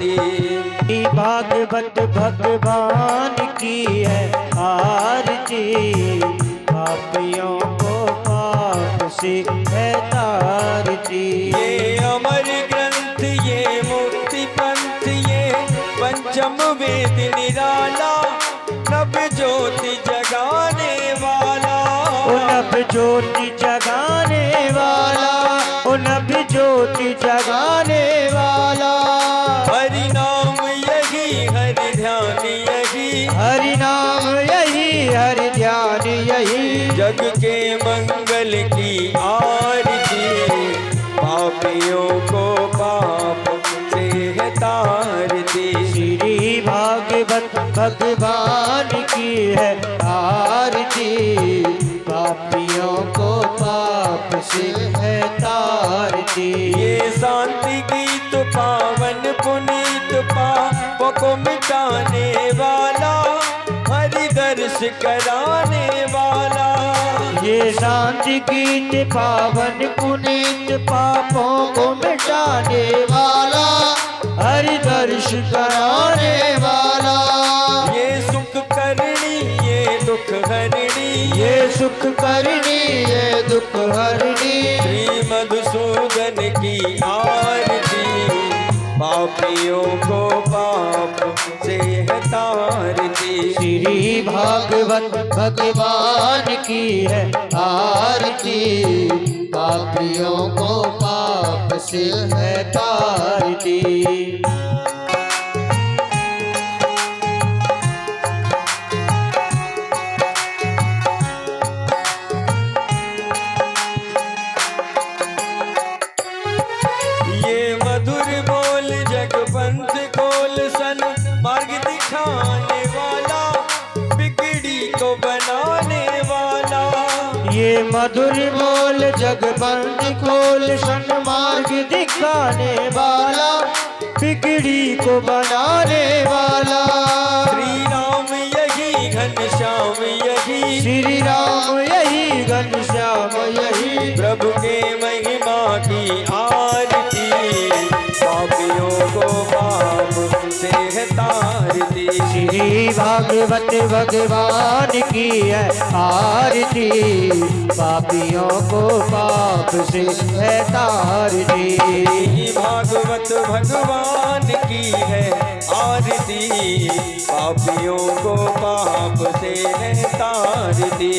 आरती। भागवत भगवान की है आरती, पापियों को पाप से है तारती। ये अमर ग्रंथ, ये मुक्ति पंथ, ये पंचम वेद निराला, नभ ज्योति जगाने वाला। ओ नभ ज्योति जगाने वाला, ओ नभ ज्योति जगाने वाला। हरि नाम यही, हरि ध्यान यही, हरि नाम यही, हरि ध्यान यही। जग के मंगल की आरती, पापियों को पाप से है तारती। श्री भागवत भगवान की है आरती, पापियों को पाप से है तारती। ये शांति गीत पावन पुनीत, पापों को मिटाने वाला, हरि दर्श कराने वाला। ये शांति गीत पावन पुनीत, पापों को मिटाने वाला, हरि दर्श कराने वाला। ये सुख करणी, ये दुख हरणी, ये सुख करनी, ये दुख हरनी। श्री मधुसूदन की आरती, पापियों को पाप से है तारती। श्री भागवत भगवान की है आरती, पापियों को पाप से है तारती। ये मधुर बोल जगपंथ खोल सन, मार्ग दिखाने वाला, बिगड़ी को बनाने वाला। ये मधुर बोल जगबंद खोल, सन्मार्ग दिखाने वाला, बिगड़ी को बनाने वाला। श्री राम यही, घनश्याम यही, श्री राम यही, घनश्याम यही। प्रभु के महिमा की आरती, पापियों को पाप से है तारती। श्री भागवत भगवान की है आरती, पापियों को पाप से है तारती। भागवत भगवान की है आरती, पापियों को पाप से है तारती।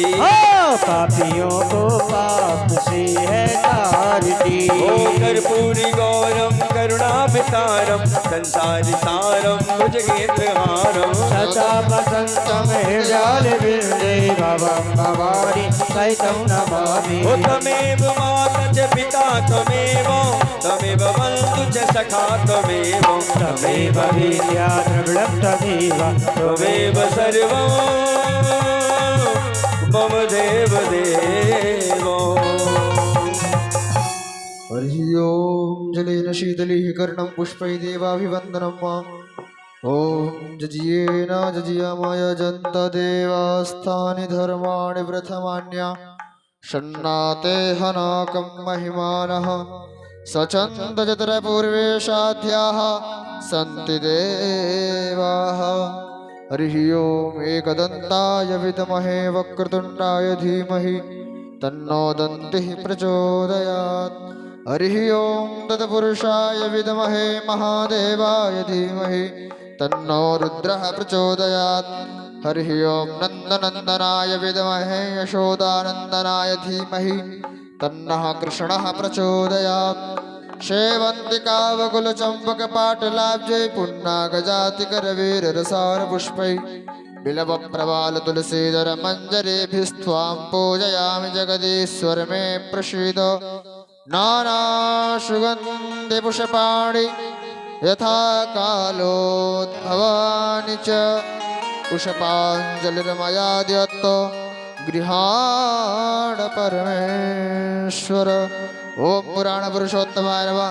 पापियों को पाप से है तारती। ओ कर्पूरी गौरम करुणाभितारम, संसार सारम भुजगेन्द्रहारम, सदा वसंतम हृदयालविंदे भवं भवानी सहितं नमामि। ओ त्वमेव माता च पिता त्वमेव, त्वमेव बन्धु च सखा त्वमेव, तमेव विद्या द्रविणं तमेव, त्वमेव सर्वं मम देव देवो। हरि ओम जलेन शीतलिः कर्णं पुष्पै देवाभिवन्दनं माम्। ॐ जजियेन जजियामाय जन्त देवास्तानि धर्माणि प्रथमान्या, शन्नाते हनाकं महिमानः, सचन्द जत्र पूर्वेशाध्याः सन्ति देवाः। हरिः ओम एकदन्ताय विद्महे वक्रतुण्डाय धीमहि, तन्नो दन्तिः प्रचोदयात्। हरिः ओम तत्पुरुषाय विद्महे महादेवाय धीमहि, तन्नो रुद्रः प्रचोदयात्। हरिः ओम नन्दनन्दनाय विद्महे यशोदानन्दनाय धीमहि, तन्नः कृष्णः प्रचोदयात्। शेवन्तिकावकुलचम्पकपाटलाब्जै पुन्नागजातिकरवीररसारपुष्पै, बिलवप्रवाल तुलसीधर मञ्जरीभिस्त्वां पूजयामि जगदीश्वर मे प्रसीद। नानासुगन्धिपुष्पाणि यथा कालोद्भवानि च, पुष्पाञ्जलिर्मया दत्तो गृहाण परमेश्वर। ओम पुराण पुरुषोत्तमाय नमः।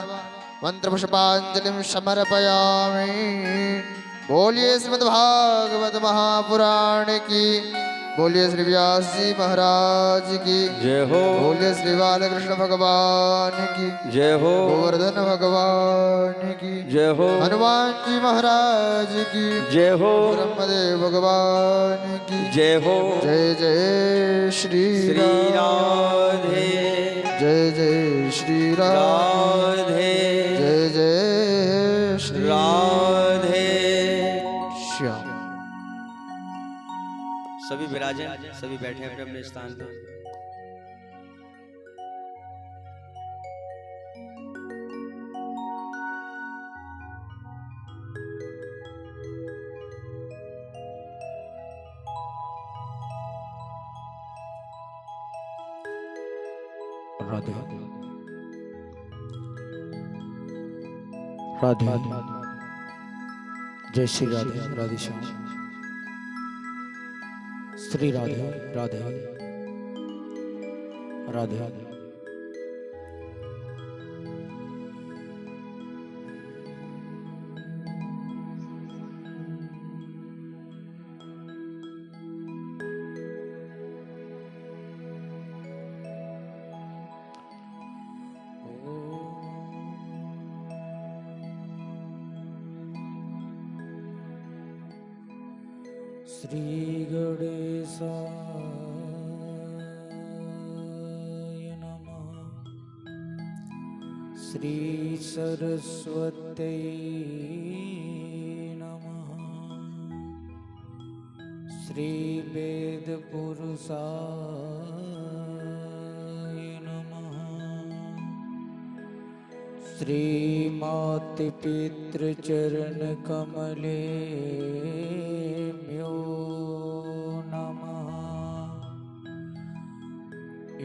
मंत्र पुष्पांजलिं समर्पयामि। बोलिए श्रीमद्भागवत महापुराण की, बोलिए श्री व्यास जी महाराज की जय हो, बोलिए श्री बालकृष्ण भगवान की जय हो, गोवर्धन भगवान की जय हो, हनुमान जी महाराज की जय हो, ब्रह्मदेव भगवान की जय हो। जय जय श्री श्री राधे जय जय श्री राधे जय जय श्री राधे। श्याम। सभी विराजे, सभी बैठे अपने अपने स्थान पर। राधे राधे जय श्री राधे राधे श्याम। श्री राधे राधे राधे श्री गणेशाय नमः। श्री सरस्वत्यै नमः। श्री वेदपुरुषाय नमः। श्री मातृपितृचरणकमलेभ्यो नमः।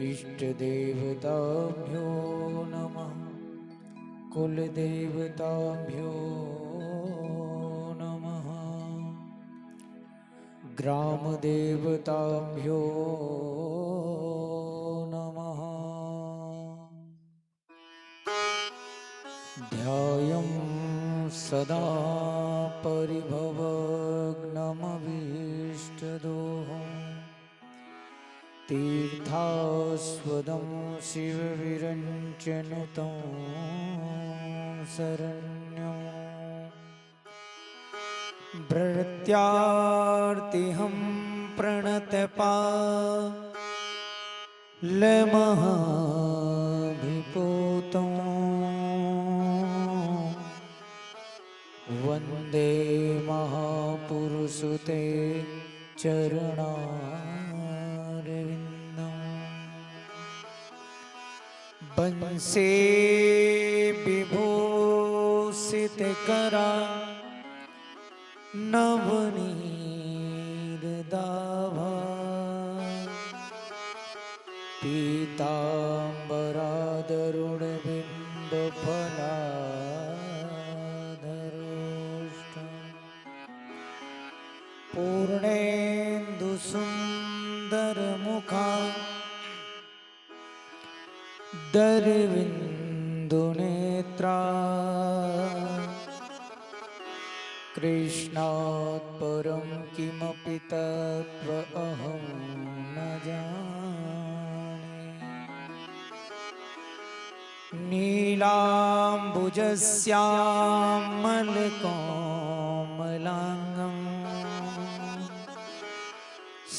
इष्टदेवताभ्यो नमः। कुलदेवताभ्यो नमः। ग्रामदेवताभ्यो नमः। ध्यायं सदा परिभवग्नमभीष्टदोहम् तीर्थास्पदं शिवविरञ्चनुतं शरण्यं भृत्यार्तिहं प्रणतपालमहाभिपूतं वन्दे महापुरुषुते चरणारविन्दम्। बंसे विभूषितकरा नवनीरदाभा पीताम्बरादरुणबिम्बफलाधरोष्टम् पूर्णेन्दुसुन्दरमुखा दरविन्दुनेत्रा कृष्णात् परं किमपि तत्त्वमहं न जाने। नीलाम्बुजश्यामलकोमलाङ्गं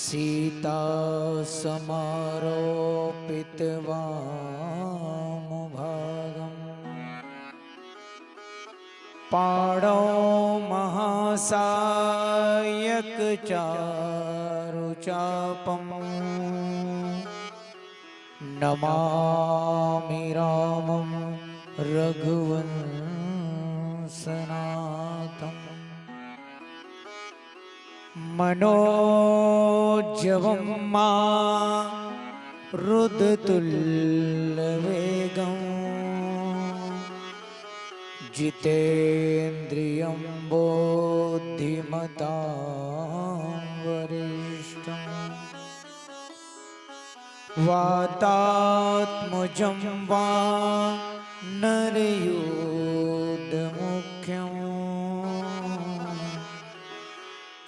सीतासमारोपितवामभागम् पाणौ महासायकचारुचापम् नमामि रामं रघुवंशनाथम्। मनोजवं मारुततुल्यवेगम् जितेन्द्रियं बुद्धिमतां वरिष्ठम् वातात्मजं वानरयूथमुख्यम्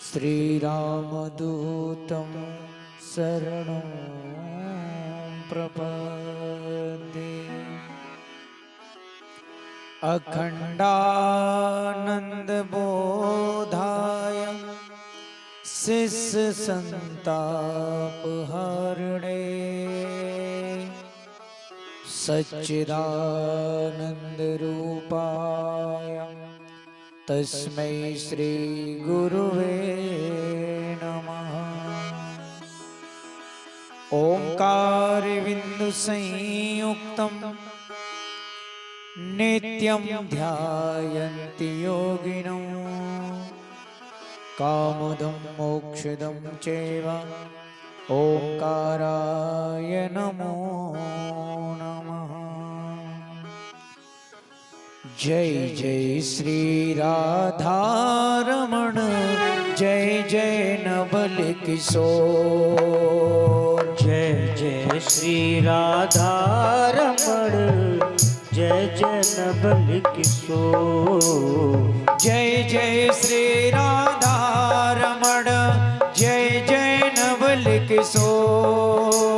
श्रीरामदूतं शरणं प्रपद्ये। अखण्डानन्दबोधाय शिष्य संतापहरणे सच्चिदानन्दरूपाय तस्मै श्री गुरुवे नमः। ओंकार बिंदु संयुक्तं नित्यं ध्यायन्ति योगिनो कामदं मोक्षदं चैव ओंकाराय नमो नमः। जय जय श्री राधारमण जय जय नवल किशोर। जय जय श्री राधारमण जय जय नवल किशोर। जय जय श्री राधारमण जय जय नवल किशोर।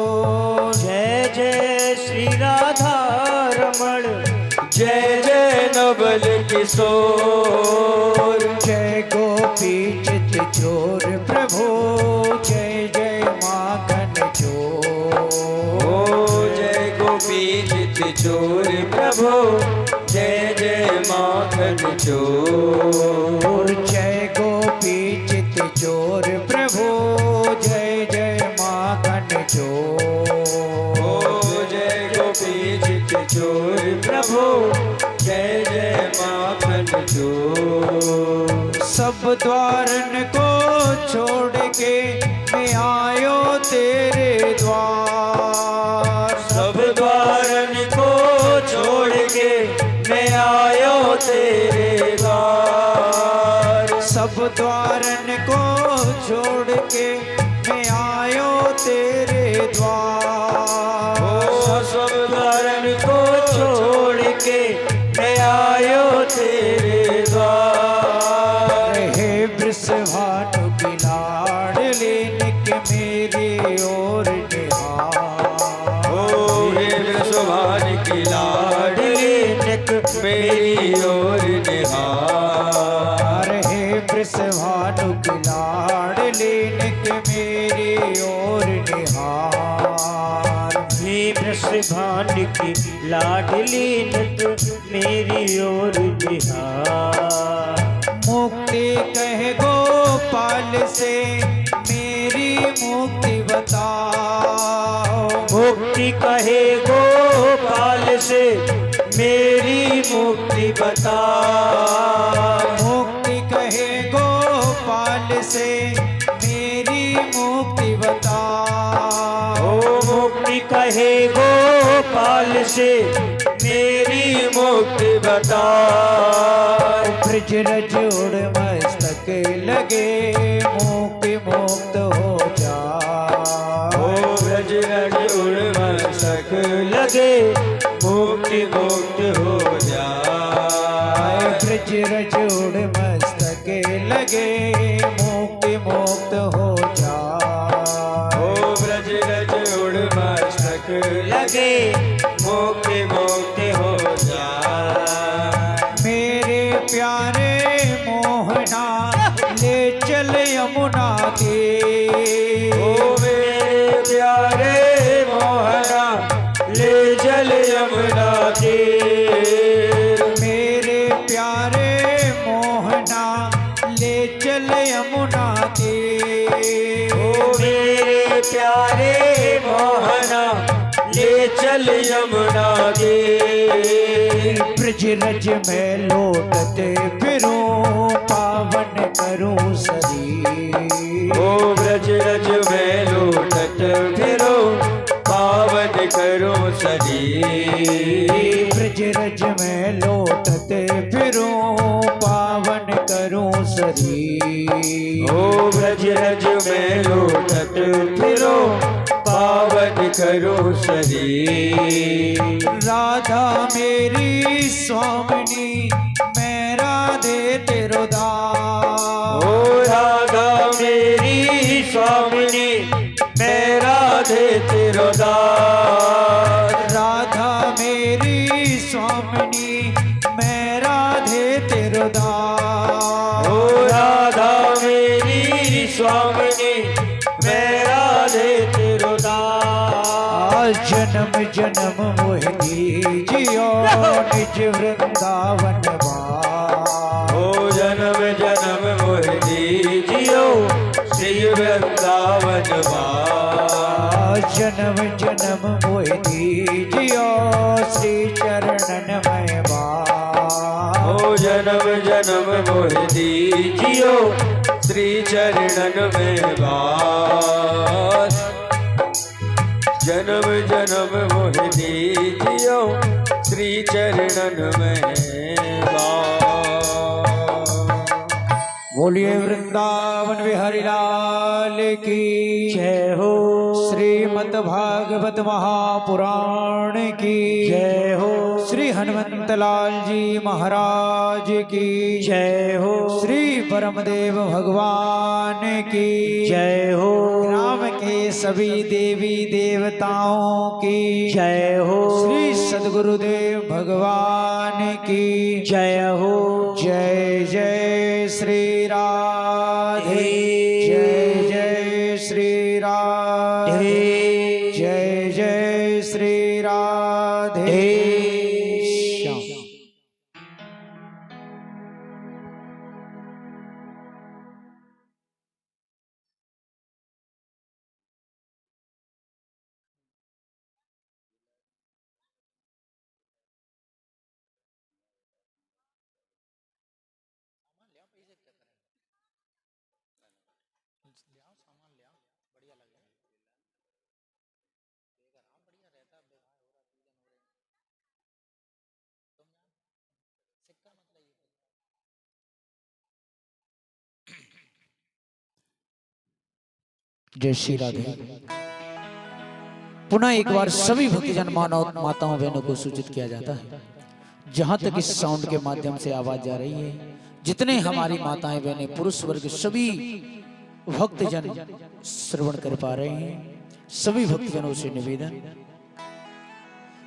जय जय श्री राधारमण जय जय नवल किशोर। जय गोपी चित चोर प्रभु जय जय माखन चोर। ओ जय गोपी चित चोर प्रभु जय जय माखन चोर। जय गोपी चित चोर प्रभु जय जय माखन चोर। ओ जय गोपी चित चोर प्रभु जय जय माखन चोर। सब द्वारन को छोड़ के मैं आयो तेरे द्वार। सब द्वारन को छोड़ के मैं आयो तेरे द्वार। सब द्वारन को छोड़ के मैं आयो तेरे द्वार। ओ सब द्वारन को छोड़ के मैं आयो तेरे द्वार। हे वृषभानु की लाडली निक मेरी ओर निहार। ओ हे वृषभान की लाडली निक मेरी ओर निहार। हे वृषभानु की लाडली निक मेरी ओर निहार। हे वृषभान की लाडली नित मेरी ओर निहार। मुक्ति कहे गोपाल से मेरी मुक्ति बताओ। मुक्ति कहे गोपाल से मेरी मुक्ति बता। मुक्ति कहे गोपाल से मेरी मुक्ति बताओ। ओ मुक्ति कहे गोपाल से मेरी मुक्ति बता। ब्रज रज उड़ मस्तक लगे मुक्ति मुक्त हो जा। ओ ब्रज रज उड़ मस्तक लगे मुक्ति मुक्त हो जाए। ब्रज रज उड़ मस्तक लगे मुक्ति मुक्त हो जा। ओ ब्रज रज उड़ मस्तक लगे मुक्ति मुक्त हो जाए। मेरे प्यारे मोहना ले चल यमुना तीर। ओ मेरे प्यारे मोहना ले चल यमुना तीर। मेरे प्यारे मोहना ले चल यमुना तीर। ओ मेरे प्यारे मोहना ले चल यमुना तीर। ब्रज रज में लौटते फिरूं पावन करूं शरीर। ओ ब्रज रज में लौटत फिरो पावन करो शरीर। ब्रज रज में लौटते फिरूं पावन करूं शरीर। ओ ब्रज रज में लौटत फिरो पावन करो शरीर। राधा मेरी स्वामिनी मैं राधे तेरो दास। ओ राधा मेरी स्वामिनी मैं जन्म जन्म मोह दीजियो निज वृंदावन वास। ओ जन्म जन्म मोह दीजियो श्री वृंदावन वास। जन्म जन्म मोह दीजियो श्री चरणन में वास। ओ जन्म जन्म मोह दीजियो श्री चरणन में वास। जन्म जन्म मोह दीजियो श्री चरणन में वास। बोलिए वृंदावन बिहारी लाल की जय हो, श्रीमद् भागवत महापुराण की जय हो, श्री हनुमंत लाल जी महाराज की जय हो, श्री परमदेव भगवान की जय हो, ग्राम के सभी देवी देवताओं की जय हो, श्री सद्गुरुदेव भगवान की जय हो। जय जय श्री राधे। जय जय श्री राधे। जय जय श्री राधे। श्याम। जय श्री राधे। पुनः एक बार सभी भक्तजन मानव माताओं बहनों को सूचित किया जाता है, जहां तक इस साउंड के माध्यम से आवाज जा रही है, जितने हमारी माताएं बहनें पुरुष वर्ग सभी भक्तजन श्रवण कर पा रहे हैं, सभी भक्तजनों से निवेदन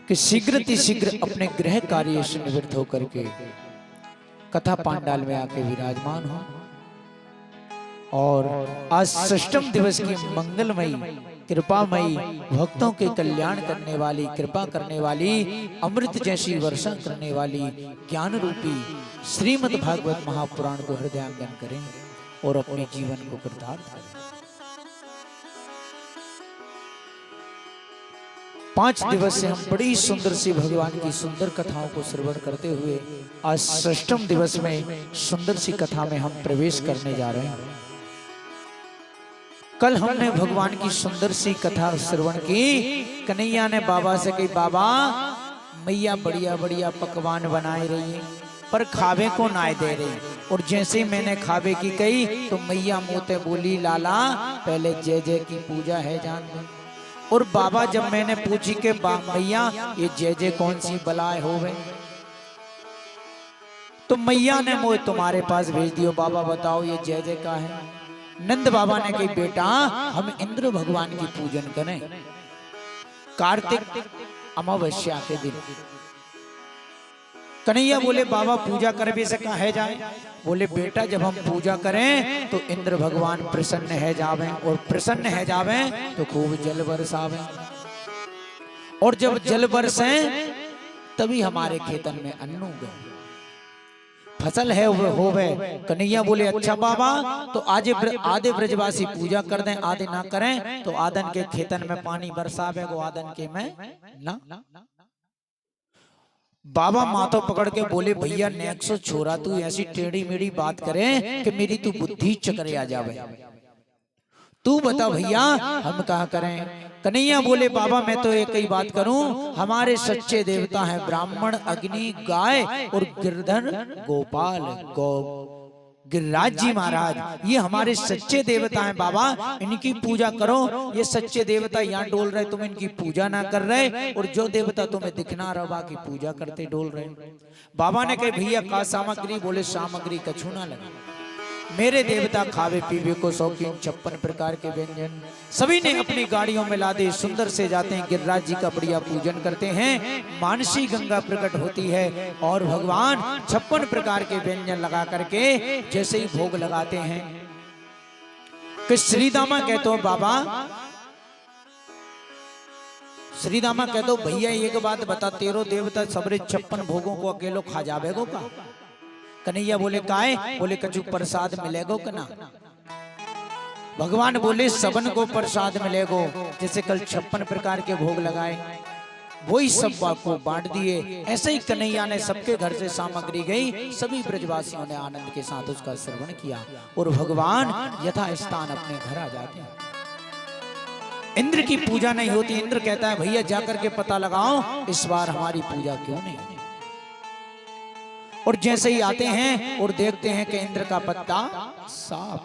कि शीघ्र अपने गृह कार्य से निवृत्त होकर के कथा पांडाल में आके विराजमान हो और आज षष्ठम दिवस की मंगलमयी कृपामयी भक्तों के कल्याण करने वाली, कृपा करने वाली, अमृत जैसी वर्षा करने वाली ज्ञान रूपी श्रीमद् भागवत महापुराण को हृदयांगन करें और अपने जीवन को कृतार्थ करें। 5 दिवस से हम बड़ी सुंदर सी भगवान की सुंदर कथाओं को श्रवण करते हुए आज षष्ठम दिवस में सुंदर सी कथा में हम प्रवेश करने जा रहे हैं। कल हमने भगवान की सुंदर सी कथा श्रवण की। कन्हैया ने बाबा से कही, बाबा मैया बढ़िया बढ़िया पकवान बनाए रही है पर खावे को ना दे रही, और जैसे ही मैंने खावे की कही तो मैया मुँह बोली, लाला पहले जय जय की पूजा है जान दे। और बाबा जब मैंने पूछी के मैया ये जय जय कौन सी बलाए हो गए, तो मैया ने मुझे तुम्हारे पास भेज दियो, बाबा बताओ ये जय जय का है। नंद बाबा ने कही, बेटा हम इंद्र भगवान की पूजन करें कार्तिक अमावस्या के दिन। कन्हैया बोले, बाबा पूजा कर भी सका है जाए। बोले, बेटा जब हम पूजा करें तो इंद्र भगवान प्रसन्न है जावे, और प्रसन्न है जावे तो खूब जल बरसावे, और जब जल बरसे तभी हमारे खेतन में अन्न उगे, फसल है वो होवे। कन्हैया बोले, अच्छा बाबा तो आज आधे ब्रजवासी पूजा कर दें, आधे ना करें तो आदन के खेतन में पानी बरसावे गो, आदन के में ना। बाबा माथो पकड़ के बोले, भैया नेक्सो छोरा तू ऐसी टेढ़ी मेढ़ी बात करे कि मेरी तू बुद्धि चकरे आ जावे, तू बता भैया हम कहा करें। कन्हैया बोले, बाबा मैं तो एक ही बात करूं, हमारे सच्चे देवता हैं ब्राह्मण, अग्नि, गाय और गिरधर गोपाल गौ गिरिराज जी महाराज, ये हमारे सच्चे देवता हैं बाबा, इनकी पूजा करो। ये सच्चे देवता यहाँ डोल रहे, तुम इनकी पूजा ना कर रहे, और जो देवता तुम्हें दिखना रहा की पूजा करते डोल रहे। बाबा ने कहे, भैया का सामग्री? बोले, सामग्री कछु ना लगा, मेरे देवता खावे पीवे को शौकीन, 56 प्रकार के व्यंजन सभी ने अपनी गाड़ियों में लादे सुंदर से जाते हैं, गिरिराज जी का बढ़िया पूजन करते हैं, मानसी गंगा प्रकट होती है और भगवान 56 प्रकार के व्यंजन लगा करके जैसे ही भोग लगाते हैं कि श्रीदामा कहते हो, बाबा श्री दामा कह दो भैया एक बात बता, तेरो देवता सबरे 56 भोगों को अकेलो खा जावेगो का? कन्हैया बोले काहे? बोले कछु प्रसाद मिलेगो का ना? भगवान बोले सबन को प्रसाद मिलेगो, जैसे कल 56 प्रकार के भोग लगाए वही सब को बांट दिए। ऐसे ही कन्हैया ने सबके घर से सामग्री गई, सभी ब्रजवासियों ने आनंद के साथ उसका श्रवण किया और भगवान यथा स्थान अपने घर आ जाते हैं। इंद्र की पूजा नहीं होती, इंद्र कहता है भैया जाकर के पता लगाओ इस बार हमारी पूजा क्यों नहीं। और जैसे ही आते हैं और देखते हैं कि इंद्र का पत्ता साफ,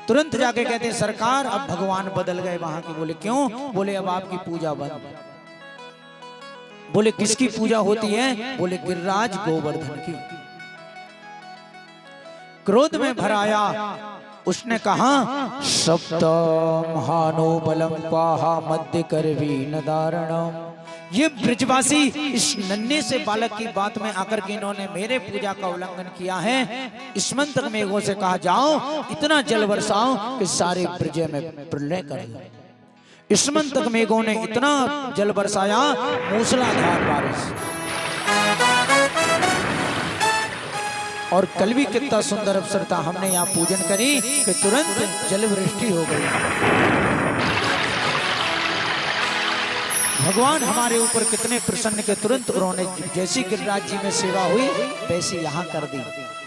तुरंत जाके कहते हैं सरकार अब भगवान बदल गए वहां के। बोले क्यों? बोले अब आपकी पूजा बंद। बोले किसकी पूजा होती है? बोले गिरिराज गोवर्धन की। क्रोध में भर आया, उसने कहा सप्तम हानो बलम पाहा मध्य करवी नदारणम। ये ब्रजवासी इस नन्हे से बालक की बात में आकर के इन्होंने मेरे पूजा का उल्लंघन किया है। इस मंत्र मेघों से कहा जाओ इतना जल बरसाओ कि सारे ब्रज में प्रलय कर दो। इस मंत्र मेघों ने इतना जल बरसाया, मूसलाधार बारिश। और कल भी कितना सुंदर अवसर था, हमने यहाँ पूजन करी कि तुरंत जल वृष्टि हो गई। भगवान हमारे ऊपर कितने प्रसन्न के तुरंत उन्होंने जैसी गिरिराज जी में सेवा हुई वैसी यहाँ कर दी।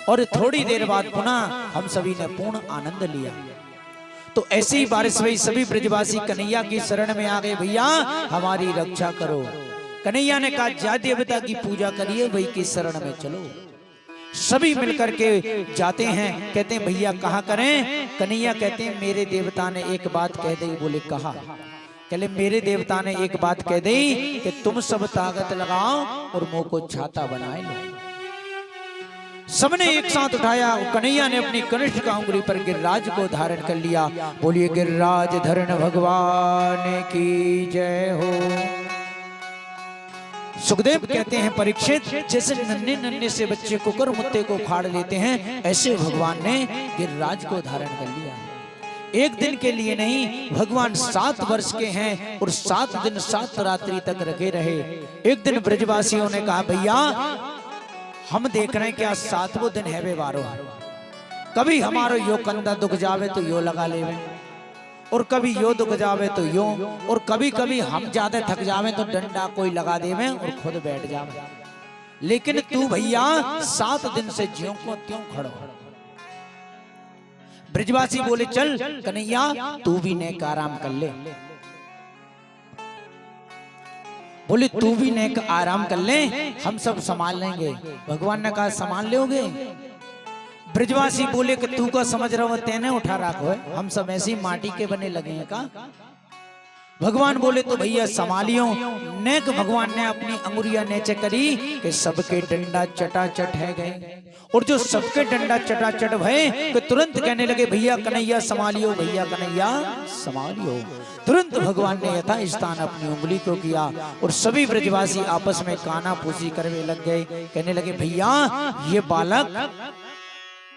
और थोड़ी देर बाद पुनः हम सभी ने पूर्ण आनंद लिया। तो ऐसी ही बारिश हुई, सभी ब्रजवासी कन्हैया की शरण में आ गए, भैया हमारी रक्षा करो। कन्हैया ने कहा जा देवता की पूजा करिए, वही की शरण में चलो। सभी मिलकर के जाते हैं, कहते हैं भैया कहाँ करें? कन्हैया कहते हैं मेरे देवता ने एक बात कह दी। बोले कहा? कहले मेरे देवता ने एक बात कह दी कि तुम सब ताकत लगाओ और मुंह को छाता बनाए लो। सबने एक साथ उठाया, कन्हैया ने अपनी कनिष्ठ का उंगली पर गिरिराज को धारण कर लिया। बोलिए गिरिराज धरण भगवान की जय हो। सुखदेव कहते हैं परीक्षित जैसे नन्हे नन्हे से बच्चे कुकर मुत्ते को खाड़ लेते हैं, ऐसे भगवान ने गिरिराज को धारण कर लिया। एक दिन के लिए नहीं, भगवान 7 वर्ष के हैं और 7 दिन 7 रात्रि तक रखे रहे। एक दिन ब्रजवासियों ने कहा भैया हम देख रहे हैं कि आज 7वां दिन है वे वारो, कभी हमारो यो कंधा दुख जावे तो यो लगा लेवे, और कभी यो दुख जावे तो यो, और कभी कभी हम ज्यादा थक जावे तो डंडा कोई लगा देवे और खुद बैठ जावे। लेकिन तू भैया 7 दिन से ज्यों को त्यों खड़ो। ब्रजवासी बोले चल कन्हैया तू भी नेक आराम कर ले। बोले तू भी नेक आराम कर ले, हम सब संभाल लेंगे। भगवान ने कहा संभाल लोगे? ब्रजवासी बोले कि तू का समझ रहा हो तेने उठा रखो है, हम सब ऐसी माटी के बने लगे हैं का? भगवान बोले तो भैया संभालियो। नेक भगवान ने अपनी अंगुरियां नीचे करी कि सबके डंडा चटाचट है गए, और जो सबके डंडा चटाचट भय कि तुरंत कहने लगे भैया कन्हैया संभालियो, भैया कन्हैया संभालियो। तुरंत भगवान ने यथा स्थान अपनी उंगली को किया और सभी ब्रजवासी आपस में काना फूसी करने लग गए। कहने लगे भैया ये बालक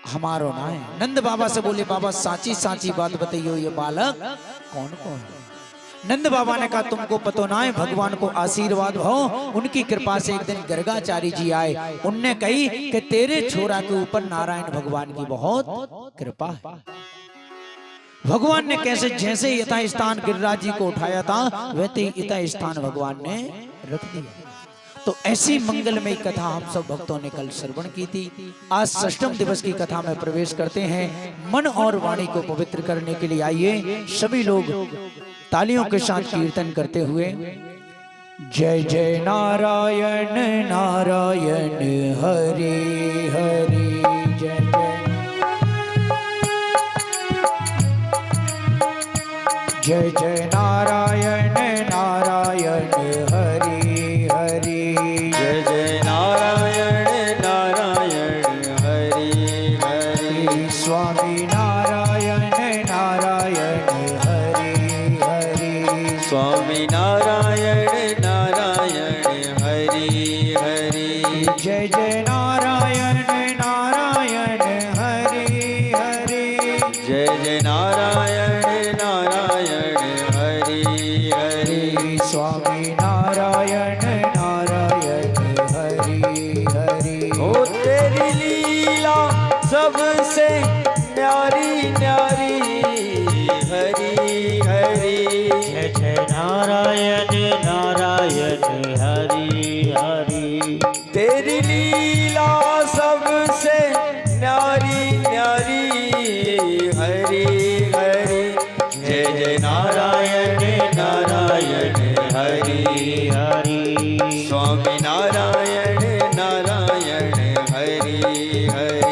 हमारो ना है। नंद बाबा से बोले बाबा साची साची बात बताइयो, ये बालक कौन कौन है? नंद बाबा ने कहा तुमको पतो ना है, भगवान को आशीर्वाद हो, उनकी कृपा से एक दिन गर्गाचारी जी आए, उनने कही कि तेरे छोरा के ऊपर नारायण भगवान की बहुत कृपा है। भगवान ने कैसे जैसे यथा स्थान गिरिराज जी को उठाया था वैसे यथा स्थान भगवान ने रख दिया। तो ऐसी मंगलमय कथा हम सब भक्तों ने कल श्रवण की थी। आज 6वें दिवस की कथा में प्रवेश करते हैं। मन और वाणी को पवित्र करने के लिए आइए सभी लोग तालियों के साथ कीर्तन करते हुए जय जय नारायण नारायण हरि हरि जय जय जय नारायण नारायण हरि हरि जय जय नारायण नारायण हरि हरि स्वामी नारायण नारायण हरि हरि स्वामी नारायण नारायण हरि हरि जय जय नारायण नारायण हरि हरि जय जय नारायण नारायण हरि हरि सबसे न्यारी न्यारी हरि हरि। जय जय नारायण नारायण हरि हरि। तेरी लीला सबसे न्यारी न्यारी हरि हरि। जय जय नारायण नारायण हरि हरि। स्वामी नारायण नारायण हरि हरि।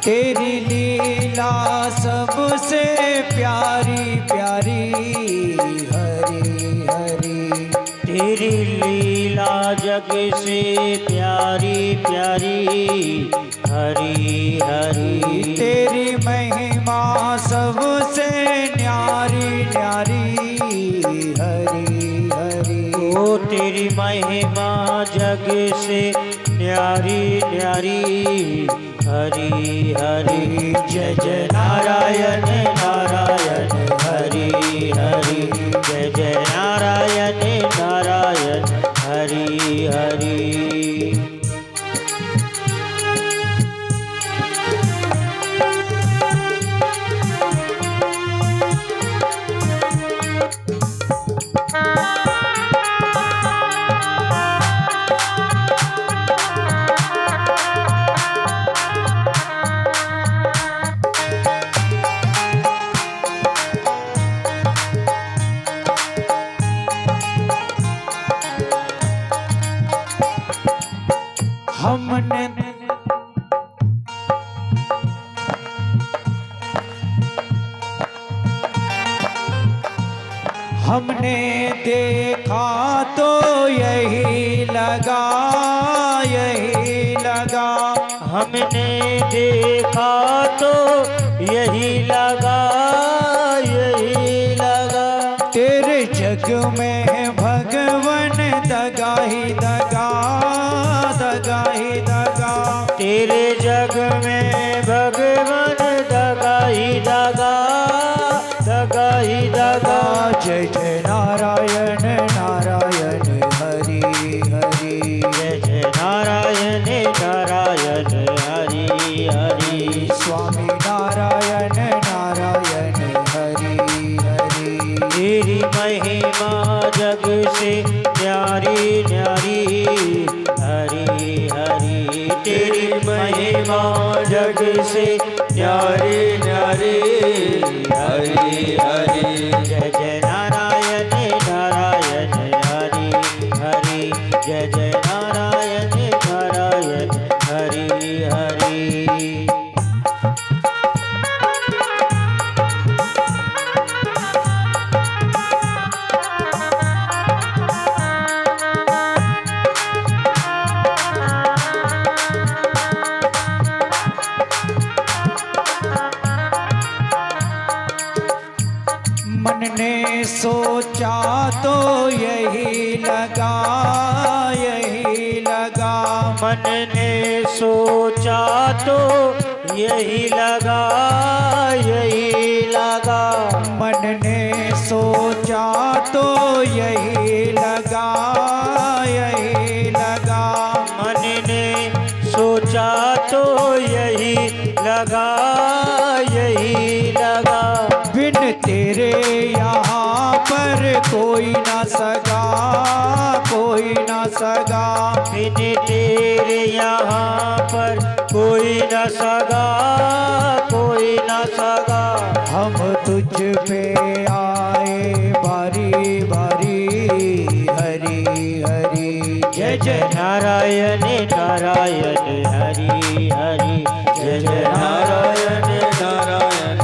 तेरी लीला सबसे प्यारी प्यारी हरि हरि। तेरी लीला जग से प्यारी प्यारी हरि हरि। तेरी महिमा सबसे न्यारी न्यारी हरि हरि। ओ तेरी महिमा जग से न्यारी न्यारी हरि हरि। जय जय नारायण नारायण हरि हरि। जय जय नारायण नारायण हरि हरि। हमने देखा तो यही लगा यही लगा। हमने देखा तो यही लगा यही लगा। तेरे जग में भगवन दगा ही दगा दगा ही दगा। तेरे जग में भगवान दगा ही दगा दगा ही दगा। जय जय नारायण नारायण हरि हरि। जय जय नारायण नारायण हरि हरि। स्वामी नारायण नारायण हरि हरि। तेरी महिमा जग से न्यारी न्यारी हरि हरि। तेरी महिमा जग से न्यारी न्यारी हरि हरि। जय जय नारायण नारायण हरि हरि। जय जय नारायण नारायण हरि हरि। मन ने सोचा तो यही लगा यही लगा। मन ने सोचा तो यही लगा यही लगा। मन ने सोचा तो यही लगा यही लगा। मन ने सोचा तो यही लगा यही लगा। बिन तेरे यहाँ पर कोई ना सगा कोई ना सगा। बिन तेरे यहाँ पर कोई न सगा कोई न सगा। हम तुझ पे आए बारी बारी हरि हरि। जय जय नारायण नारायण हरि हरि। जय जय नारायण नारायण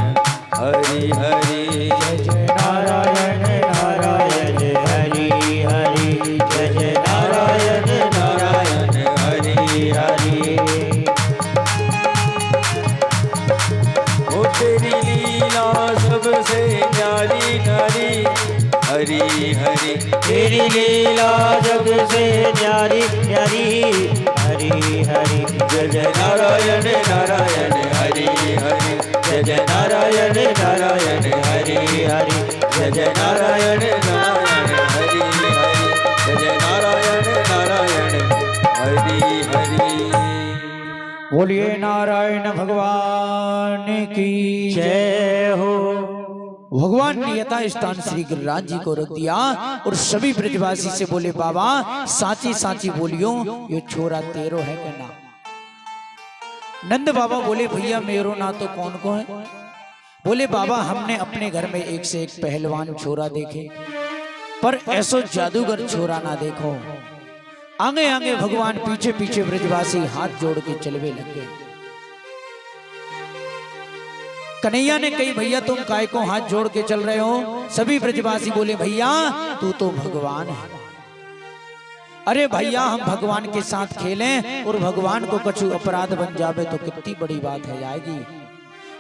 हरि हरि। जय जय नारायण नारायण हरि हरि। जय जय नारायण नारायण हरि हरि। ओ तेरी लीला सबसे न्यारी न्यारी हरि हरि। तेरी लीला जग से न्यारी न्यारी हरि हरि जय जय नारायण नारायण हरि हरि जय जय नारायण नारायण हरि हरि जय जय नारायण नारायण हरि हरि जय जय नारायण नारायण हरि हरि। बोलिए नारायण भगवान की जय हो। भगवान ने यथा स्थान श्री गिरिराज जी को रख दिया और सभी ब्रजवासी से बोले बाबा साची साची बोलियो ये छोरा तेरो है क्या ना। नंद बाबा बोले भैया मेरो ना तो कौन को है। बोले बाबा हमने अपने घर में एक से एक पहलवान छोरा देखे पर ऐसो जादूगर छोरा ना देखो। आगे आगे भगवान पीछे पीछे ब्रजवासी हाथ जोड़ के चलवे लगे। कन्हैया ने कही भैया तुम काय को हाथ जोड़ के चल रहे हो। सभी ब्रजवासी बोले भैया तू तो भगवान है। अरे भैया हम भगवान के साथ खेलें और भगवान को कछु अपराध बन जावे तो कितनी बड़ी बात है जाएगी।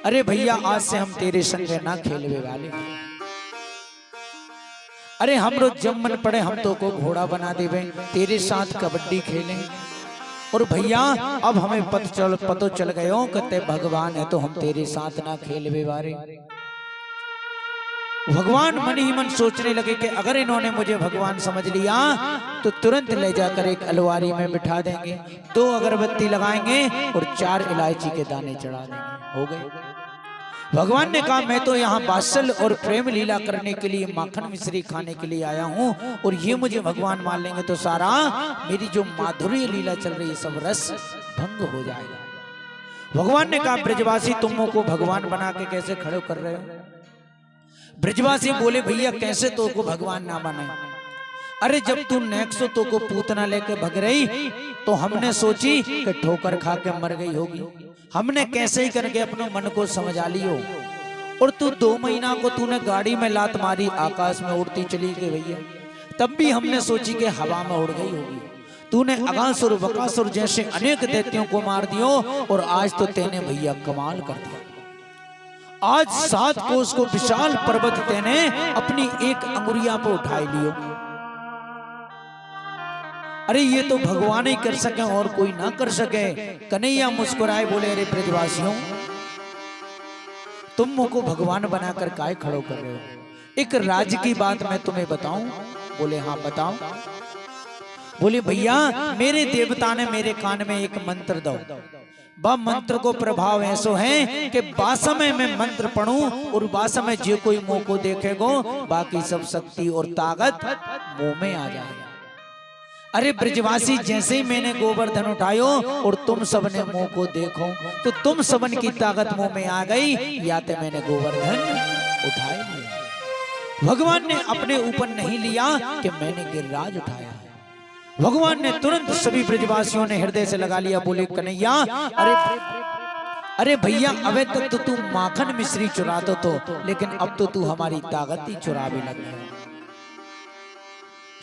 अरे भैया आज से हम तेरे संग ना खेलवे वाले। अरे हम रोज जब मन पड़े हम तो को घोड़ा बना देवे तेरे साथ कबड्डी खेलें। और भैया अब हमें पतो चल गयो कहते भगवान है तो हम तेरे साथ ना खेलवे वाले। भगवान मन ही मन सोचने लगे कि अगर इन्होंने मुझे भगवान समझ लिया तो तुरंत ले जाकर एक अलवारी में बिठा देंगे, 2 अगरबत्ती लगाएंगे और 4 इलायची के दाने चढ़ा देंगे। हो गए। भगवान ने कहा मैं तो यहाँ बात्सल और प्रेम लीला करने के लिए माखन मिश्री खाने के लिए आया हूँ और ये मुझे भगवान मान लेंगे तो सारा मेरी जो माधुर्य लीला चल रही है सब रस भंग हो जाएगा। भगवान ने कहा ब्रजवासी तुमों को भगवान बना के कैसे खड़े कर रहे हो। ब्रजवासी बोले भैया कैसे तो को भगवान ना बने। अरे जब तू नेक्सो तो को पूतना लेके भग रही तो हमने सोची कि ठोकर खा के मर गई होगी। हमने कैसे ही करके अपने मन को समझा लियो और तू 2 महीना को तूने गाड़ी में लात मारी आकाश में उड़ती चली गई भैया। तब भी हमने सोची कि हवा में उड़ गई होगी। तूने अगासुर बकासुर जैसे अनेक दैत्यों को मार दियो और आज तो तेने भैया कमाल कर दिया। आज 7 कोस को विशाल पर्वत तेने अपनी एक अंगुरिया पर उठाई लियो। अरे ये तो भगवान ही कर सके और कोई ना कर सके। कन्हैया मुस्कुराए बोले अरे ब्रजवासियों तुम मुझको भगवान बनाकर काय खड़ो कर रहे हो। एक राज की बात मैं तुम्हें बताऊं। बोले हाँ बताओ। बोले भैया मेरे देवता ने मेरे कान में एक मंत्र दो। बा मंत्र को प्रभाव ऐसो है कि बासमय में मंत्र पढ़ूं और बासमय जो कोई मुंह को देखेगो बाकी सब शक्ति और ताकत मुंह में आ जाएगा। अरे ब्रजवासी जैसे ही मैंने गोवर्धन उठायो और तुम सबने मुंह को देखो तो तुम सबन की ताकत मुंह में आ गई या तो मैंने गोवर्धन उठाया लिया। भगवान ने अपने ऊपर नहीं लिया कि मैंने गिरिराज उठाया। भगवान ने तुरंत सभी ब्रजवासियों ने हृदय से लगा लिया। बोले कन्हैया अरे भैया अबे तक तो तू माखन मिश्री चुराता तो लेकिन अब तो तू हमारी ताकत ही चुरावे लगा।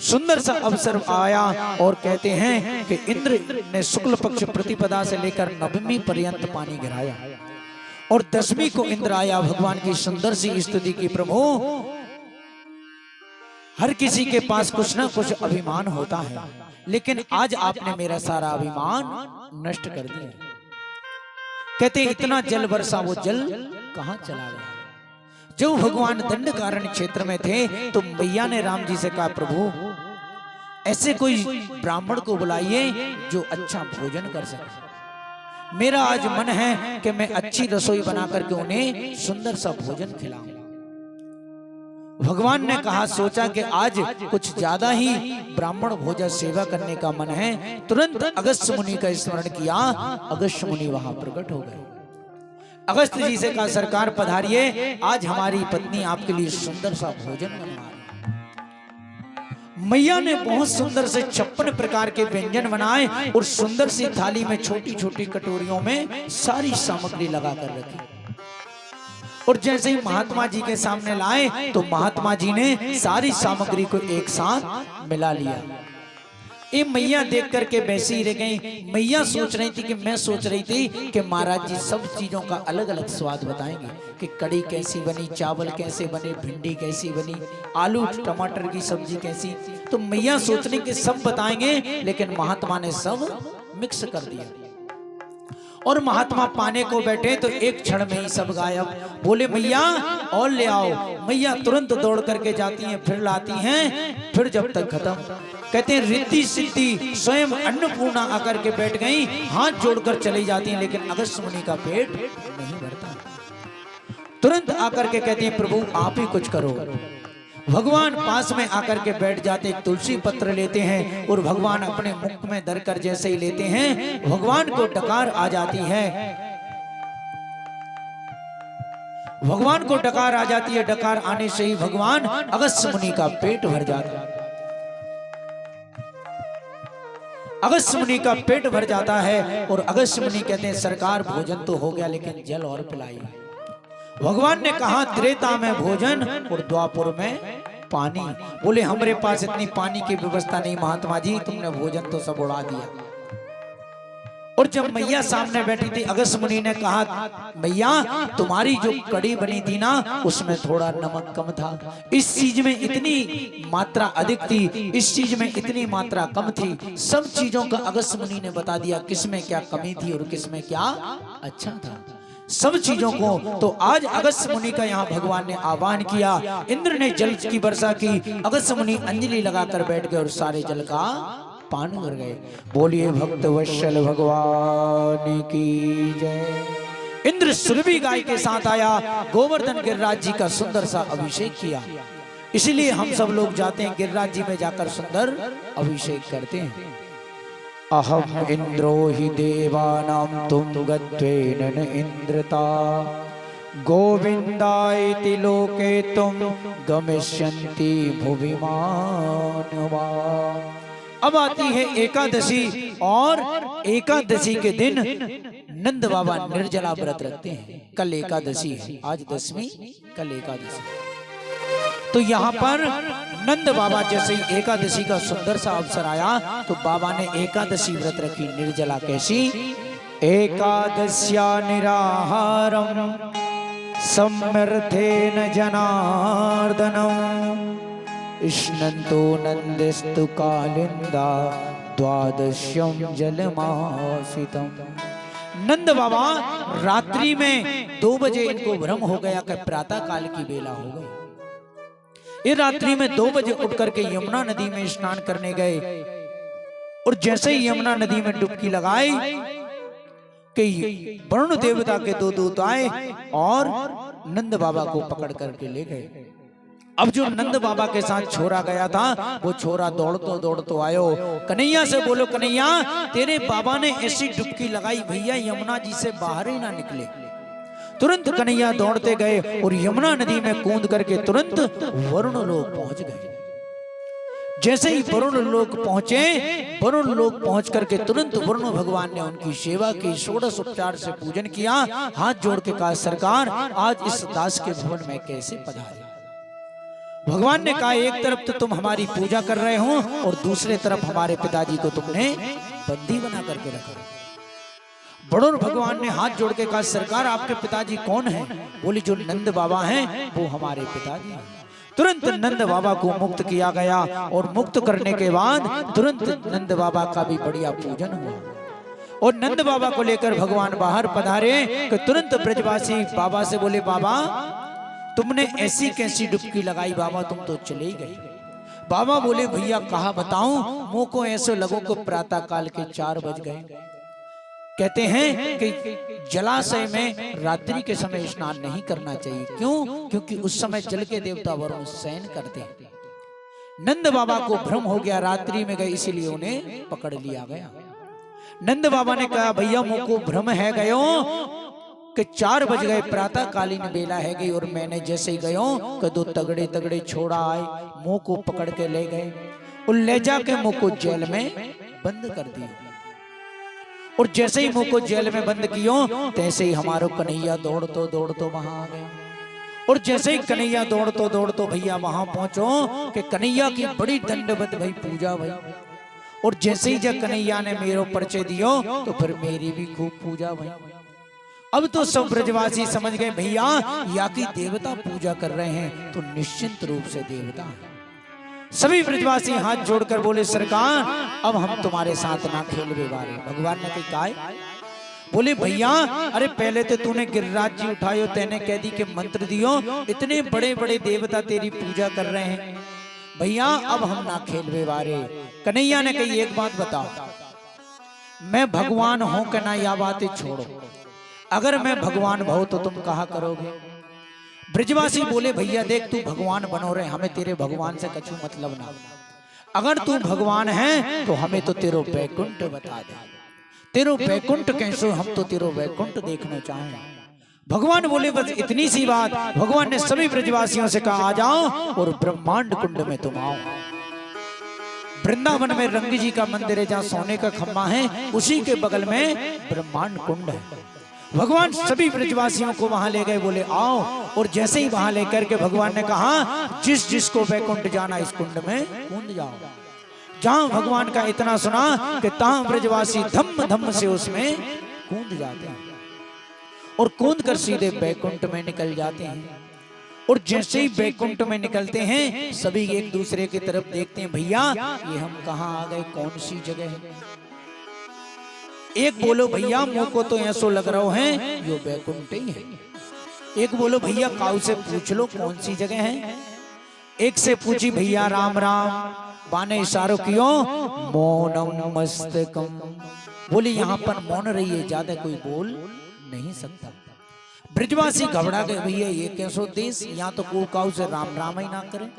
सुंदर सा अवसर आया और कहते हैं कि इंद्र ने शुक्ल पक्ष प्रतिपदा से लेकर 9वीं पर्यंत पानी गिराया और 10वीं को इंद्र आया। भगवान की सुंदर सी स्तुति की। प्रभु हर किसी के पास कुछ ना कुछ अभिमान होता है लेकिन आज आपने मेरा सारा अभिमान नष्ट कर दिया। कहते इतना जल वर्षा वो जल कहां चला गया। जब भगवान दंडकारण्य क्षेत्र में थे तो मैया ने राम जी से कहा प्रभु ऐसे कोई ब्राह्मण को बुलाइए जो अच्छा भोजन कर सके। मेरा आज मन है कि मैं अच्छी रसोई बना करके उन्हें सुंदर सा भोजन खिलाऊं। भगवान ने कहा सोचा कि आज कुछ ज्यादा ही ब्राह्मण भोजन सेवा करने का मन है। तुरंत अगस्त्य मुनि का स्मरण किया। अगस्त्य मुनि वहां प्रकट हो गए। अगस्त्य जी से कहा सरकार पधारिए आज हमारी पत्नी आपके लिए सुंदर सा भोजन बना रही है। मैया ने बहुत सुंदर से 56 प्रकार के व्यंजन बनाए और सुंदर सी थाली में छोटी छोटी कटोरियों में सारी सामग्री लगा कर रखी और जैसे ही महात्मा जी के सामने लाए तो महात्मा जी ने सारी सामग्री को एक साथ मिला लिया। ये मैया देख करके वैसे ही रह गई। मैया सोच रही थी कि मैं सोच रही थी कि महाराज जी सब चीजों का अलग अलग स्वाद बताएंगे कि कड़ी कैसी बनी, चावल कैसे बने, भिंडी कैसी बनी, आलू टमाटर की सब्जी कैसी। तो मैया सोच रही कि सब बताएंगे, लेकिन महात्मा ने सब मिक्स कर दिया। और महात्मा पाने को बैठे तो एक क्षण में ही सब गायब। बोले मैया और ले आओ। मैया तुरंत दौड़ करके जाती हैं, फिर लाती हैं, फिर जब तक खत्म। कहते हैं रिद्धि सिद्धि स्वयं अन्नपूर्णा आकर के बैठ गई, हाथ जोड़कर चली जाती हैं, लेकिन अगस्त्य मुनि का पेट नहीं भरता। तुरंत आकर के कहते हैं प्रभु आप ही कुछ करो। भगवान पास में आकर के बैठ जाते, तुलसी पत्र लेते हैं और भगवान अपने मुख में धरकर जैसे ही लेते हैं, भगवान को डकार आ जाती है। भगवान को डकार आ जाती है। डकार आने से ही भगवान अगस्त्य मुनि का पेट भर जाता है। अगस्त्य मुनि का पेट भर जाता है और अगस्त्य मुनि कहते हैं सरकार भोजन तो हो गया, लेकिन जल और पिलाई। भगवान ने कहा त्रेता में भोजन और द्वापर में पानी। बोले हमारे पास इतनी पानी की व्यवस्था नहीं महात्मा जी, तुमने भोजन तो सब उड़ा दिया। और जब मैया सामने बैठी थी, अगस्त्य मुनि ने कहा मैया तुम्हारी जो कड़ी बनी थी ना, उसमें थोड़ा नमक कम था, इस चीज में इतनी मात्रा अधिक थी, इस चीज में इतनी मात्रा कम थी। सब चीजों का अगस्त्य मुनि ने बता दिया, किसमें क्या कमी थी और किसमें क्या अच्छा था, सब चीजों को। तो आज अगस्त्य मुनि का यहाँ भगवान ने आह्वान किया। इंद्र ने जल की वर्षा की, अगस्त्य मुनि अंजलि लगाकर बैठ गए और सारे जल का पान कर गए। बोलिए भक्त वत्सल भगवान की जय। इंद्र सुरभि गाय के साथ आया, गोवर्धन गिरिराज जी का सुंदर सा अभिषेक किया। इसलिए हम सब लोग जाते हैं गिरिराज जी में जाकर सुंदर अभिषेक करते हैं। अहम इंद्रो हि देवानां तुंगत्वेन इंद्रता गोविंदायति लोके तुम गमिष्यन्ति भुवि मानवा। अब आती है एकादशी, और एकादशी के दिन नंद बाबा निर्जला व्रत रखते हैं। कल एकादशी है, आज दसवीं, कल एकादशी। तो यहाँ पर नंद बाबा जैसे ही एकादशी का सुंदर सा अवसर आया, तो बाबा ने एकादशी व्रत रखी निर्जला। कैसी? एकादश्या निराहारम सम्मर्थेन जनार्दनम इष्णन्तो नंदस्तु कालिंदा द्वादश्यम जलमासितम। नंद बाबा रात्रि में 2 बजे इनको भ्रम हो गया कि प्रातः काल की बेला हो गई। ये रात्रि में 2 बजे उठ करके यमुना नदी में स्नान करने गए, और जैसे ही यमुना नदी में डुबकी लगाई कि वरुण देवता के 2 दूत आए और नंद बाबा को पकड़ करके ले गए। अब जो नंद बाबा के साथ छोरा गया था, वो छोरा दौड़तो दौड़तो आयो। कन्हैया से बोलो कन्हैया तेरे बाबा ने ऐसी डुबकी लगाई, भैया यमुना जी से बाहर ही ना निकले। तुरंत कन्हैया दौड़ते गए और यमुना नदी में कूद करके तुरंत वरुण लोक पहुंच गए। जैसे ही वरुण लोक पहुंचे, वरुण लोक पहुंच करके तुरंत वरुण भगवान ने उनकी सेवा की, षोडश उपचार से पूजन किया, हाथ जोड़ के कहा सरकार आज इस दास के भवन में कैसे पधारे। भगवान ने कहा एक तरफ तो तुम हमारी पूजा कर रहे हो और दूसरे तरफ हमारे पिताजी को तुमने बंदी बना करके रखा। वरुण भगवान ने हाथ जोड़ के कहा सरकार आपके पिताजी कौन हैं? बोली जो नंद बाबा हैं वो हमारे पिताजी हैं। तुरंत नंद बाबा को मुक्त किया गया, और मुक्त करने के बाद तुरंत नंद बाबा का भी बढ़िया पूजन हुआ। और नंद बाबा को लेकर भगवान बाहर पधारे कि तुरंत ब्रजवासी बाबा से बोले बाबा तुमने ऐसी कैसी डुबकी लगाई बाबा, तुम तो चले गए। बाबा बोले भैया कहा बताऊं, मुंह को ऐसे लगो को प्रातः काल के 4 बज गए। कहते हैं कि जलाशय में रात्रि के समय स्नान नहीं करना चाहिए। क्यों? क्योंकि उस समय जल के देवता वरुण शयन करते हैं। नंद बाबा को भ्रम हो गया, रात्रि में गए इसलिए उन्हें पकड़ लिया गया। नंद बाबा ने कहा भैया मुझ को भ्रम है गयो कि 4 बज गए, प्रातः कालीन बेला है गई, और मैंने जैसे ही गयो कि 2 तगड़े तगड़े छोड़ा आए, मुंह को पकड़ के ले गए और ले जाके मुंह को जेल में बंद कर दिया। और जैसे ही मुंह को जेल में बंद कियो, तैसे ही हमारो कन्हैया दौड़तो वहां आ गए। और जैसे ही कन्हैया दौड़तो भैया वहां पहुंचो कि कन्हैया की बड़ी दंडवत भाई पूजा भाई। और जैसे ही जब कन्हैया ने मेरो परिचय दियो तो फिर मेरी भी खूब पूजा भई। अब तो सब ब्रजवासी समझ गए भैया या की देवता पूजा कर रहे हैं तो निश्चिंत रूप से देवता है। सभी ब्रजवासी हाथ जोड़कर बोले सरकार अब हम तुम्हारे साथ ना खेल बेवारे। भगवान ने कहा है? बोले भैया अरे पहले तो तूने गिरिराज जी उठायो, तेने कह दी के मंत्र दियो, इतने बड़े बड़े देवता तेरी पूजा कर रहे हैं, भैया अब हम ना खेल बेवारे। कन्हैया ने कही एक बात बताओ, मैं भगवान हूं कि ना, या बातें छोड़ो, अगर मैं भगवान भाऊ तो तुम कहा करोगे? ब्रजवासी बोले भैया देख तू भगवान बनो रहे, हमें तेरे भगवान से कछु मतलब ना, अगर तू भगवान है तो हमें तो तेरो वैकुंठ बता दे, तेरो वैकुंठ कैसे, हम तो तेरो वैकुंठ देखना चाहें। भगवान बोले बस इतनी सी बात। भगवान ने सभी ब्रजवासियों से कहा आ जाओ और ब्रह्मांड कुंड में तुम आओ। वृंदावन में रंग जी का मंदिर है जहाँ सोने का खम्मा है, उसी के बगल में ब्रह्मांड कुंड है। भगवान सभी ब्रजवासियों को वहां ले गए, बोले आओ। और जैसे ही वहां लेकर के भगवान ने कहा जिस जिसको वैकुंठ जाना इस कुंड में कूद जाओ। जहां भगवान का इतना सुना कि तहां ब्रजवासी धम्म धम्म से उसमें कूद जाते हैं और कूद कर सीधे वैकुंठ में निकल जाते हैं। और जैसे ही वैकुंठ में निकलते हैं सभी एक दूसरे की तरफ देखते हैं, भैया ये हम कहाँ आ गए, कौन सी जगह है? एक बोलो भैया मुंह को तो ऐसो लग रहा है यो वैकुंठ ही है। एक बोलो भैया काऊ से पूछ लो कौन सी जगह है। एक से पूछी भैया राम राम, बाने इशारों कियो मौनम मस्तकम, बोली यहाँ पर मौन रही है, ज्यादा कोई बोल नहीं सकता। ब्रजवासी घबरा गए, भैया ये कैसो देश, यहाँ तो को काऊ से राम राम ही ना करे।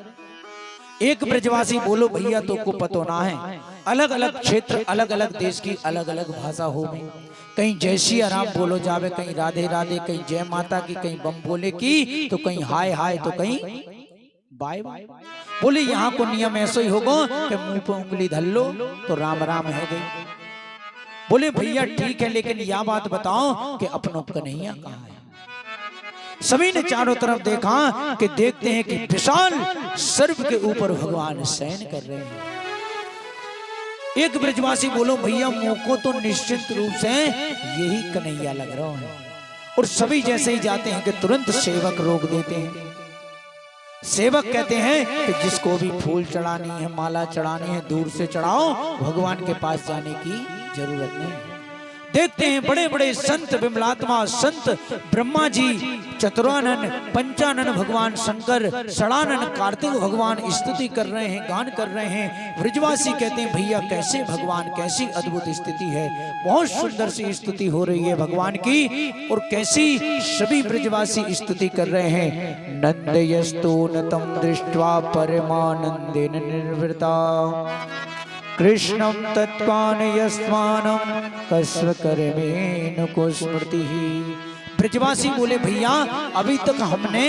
एक ब्रजवासी बोलो भैया तो को पतो ना है, अलग अलग क्षेत्र अलग अलग देश की अलग अलग भाषा हो गई, कहीं जय श्री राम बोलो जावे, कहीं राधे राधे, कहीं जय माता की, कहीं बम बोले की, तो कहीं हाय हाय, तो कहीं बाय बाय। बोले यहाँ को नियम ऐसा ही होगा कि मुंह पे उंगली धर लो तो राम राम है गई। बोले भैया ठीक है, लेकिन यह बात बताओ कि अपनों कन्हैया कहाँ है? सभी ने चारों तरफ देखा कि देखते हैं कि विशाल सर्प के ऊपर भगवान शयन कर रहे हैं। एक ब्रजवासी बोलो भैया मुंह को तो निश्चित रूप से यही कन्हैया लग रहा है। और सभी जैसे ही जाते हैं कि तुरंत सेवक रोक देते हैं। सेवक कहते हैं कि जिसको भी फूल चढ़ानी है, माला चढ़ानी है, दूर से चढ़ाओ, भगवान के पास जाने की जरूरत नहीं। देखते हैं बड़े बड़े संत, विमलात्मा संत, ब्रह्मा जी, चतुरानन, पंचानन भगवान शंकर, षडानन कार्तिक भगवान स्तुति कर रहे हैं, गान कर रहे हैं। ब्रजवासी कहते हैं भैया कैसे भगवान, कैसी अद्भुत स्थिति है, बहुत सुंदर सी स्तुति हो रही है भगवान की। और कैसी सभी ब्रजवासी स्तुति कर रहे हैं। नंदयस्तु नतम दृष्ट्वा परमानंदेन निर्वृता, कृष्णं तत्पान यस्वानं कस्व करमेन को स्मृति। ब्रजवासी बोले भैया अभी तक हमने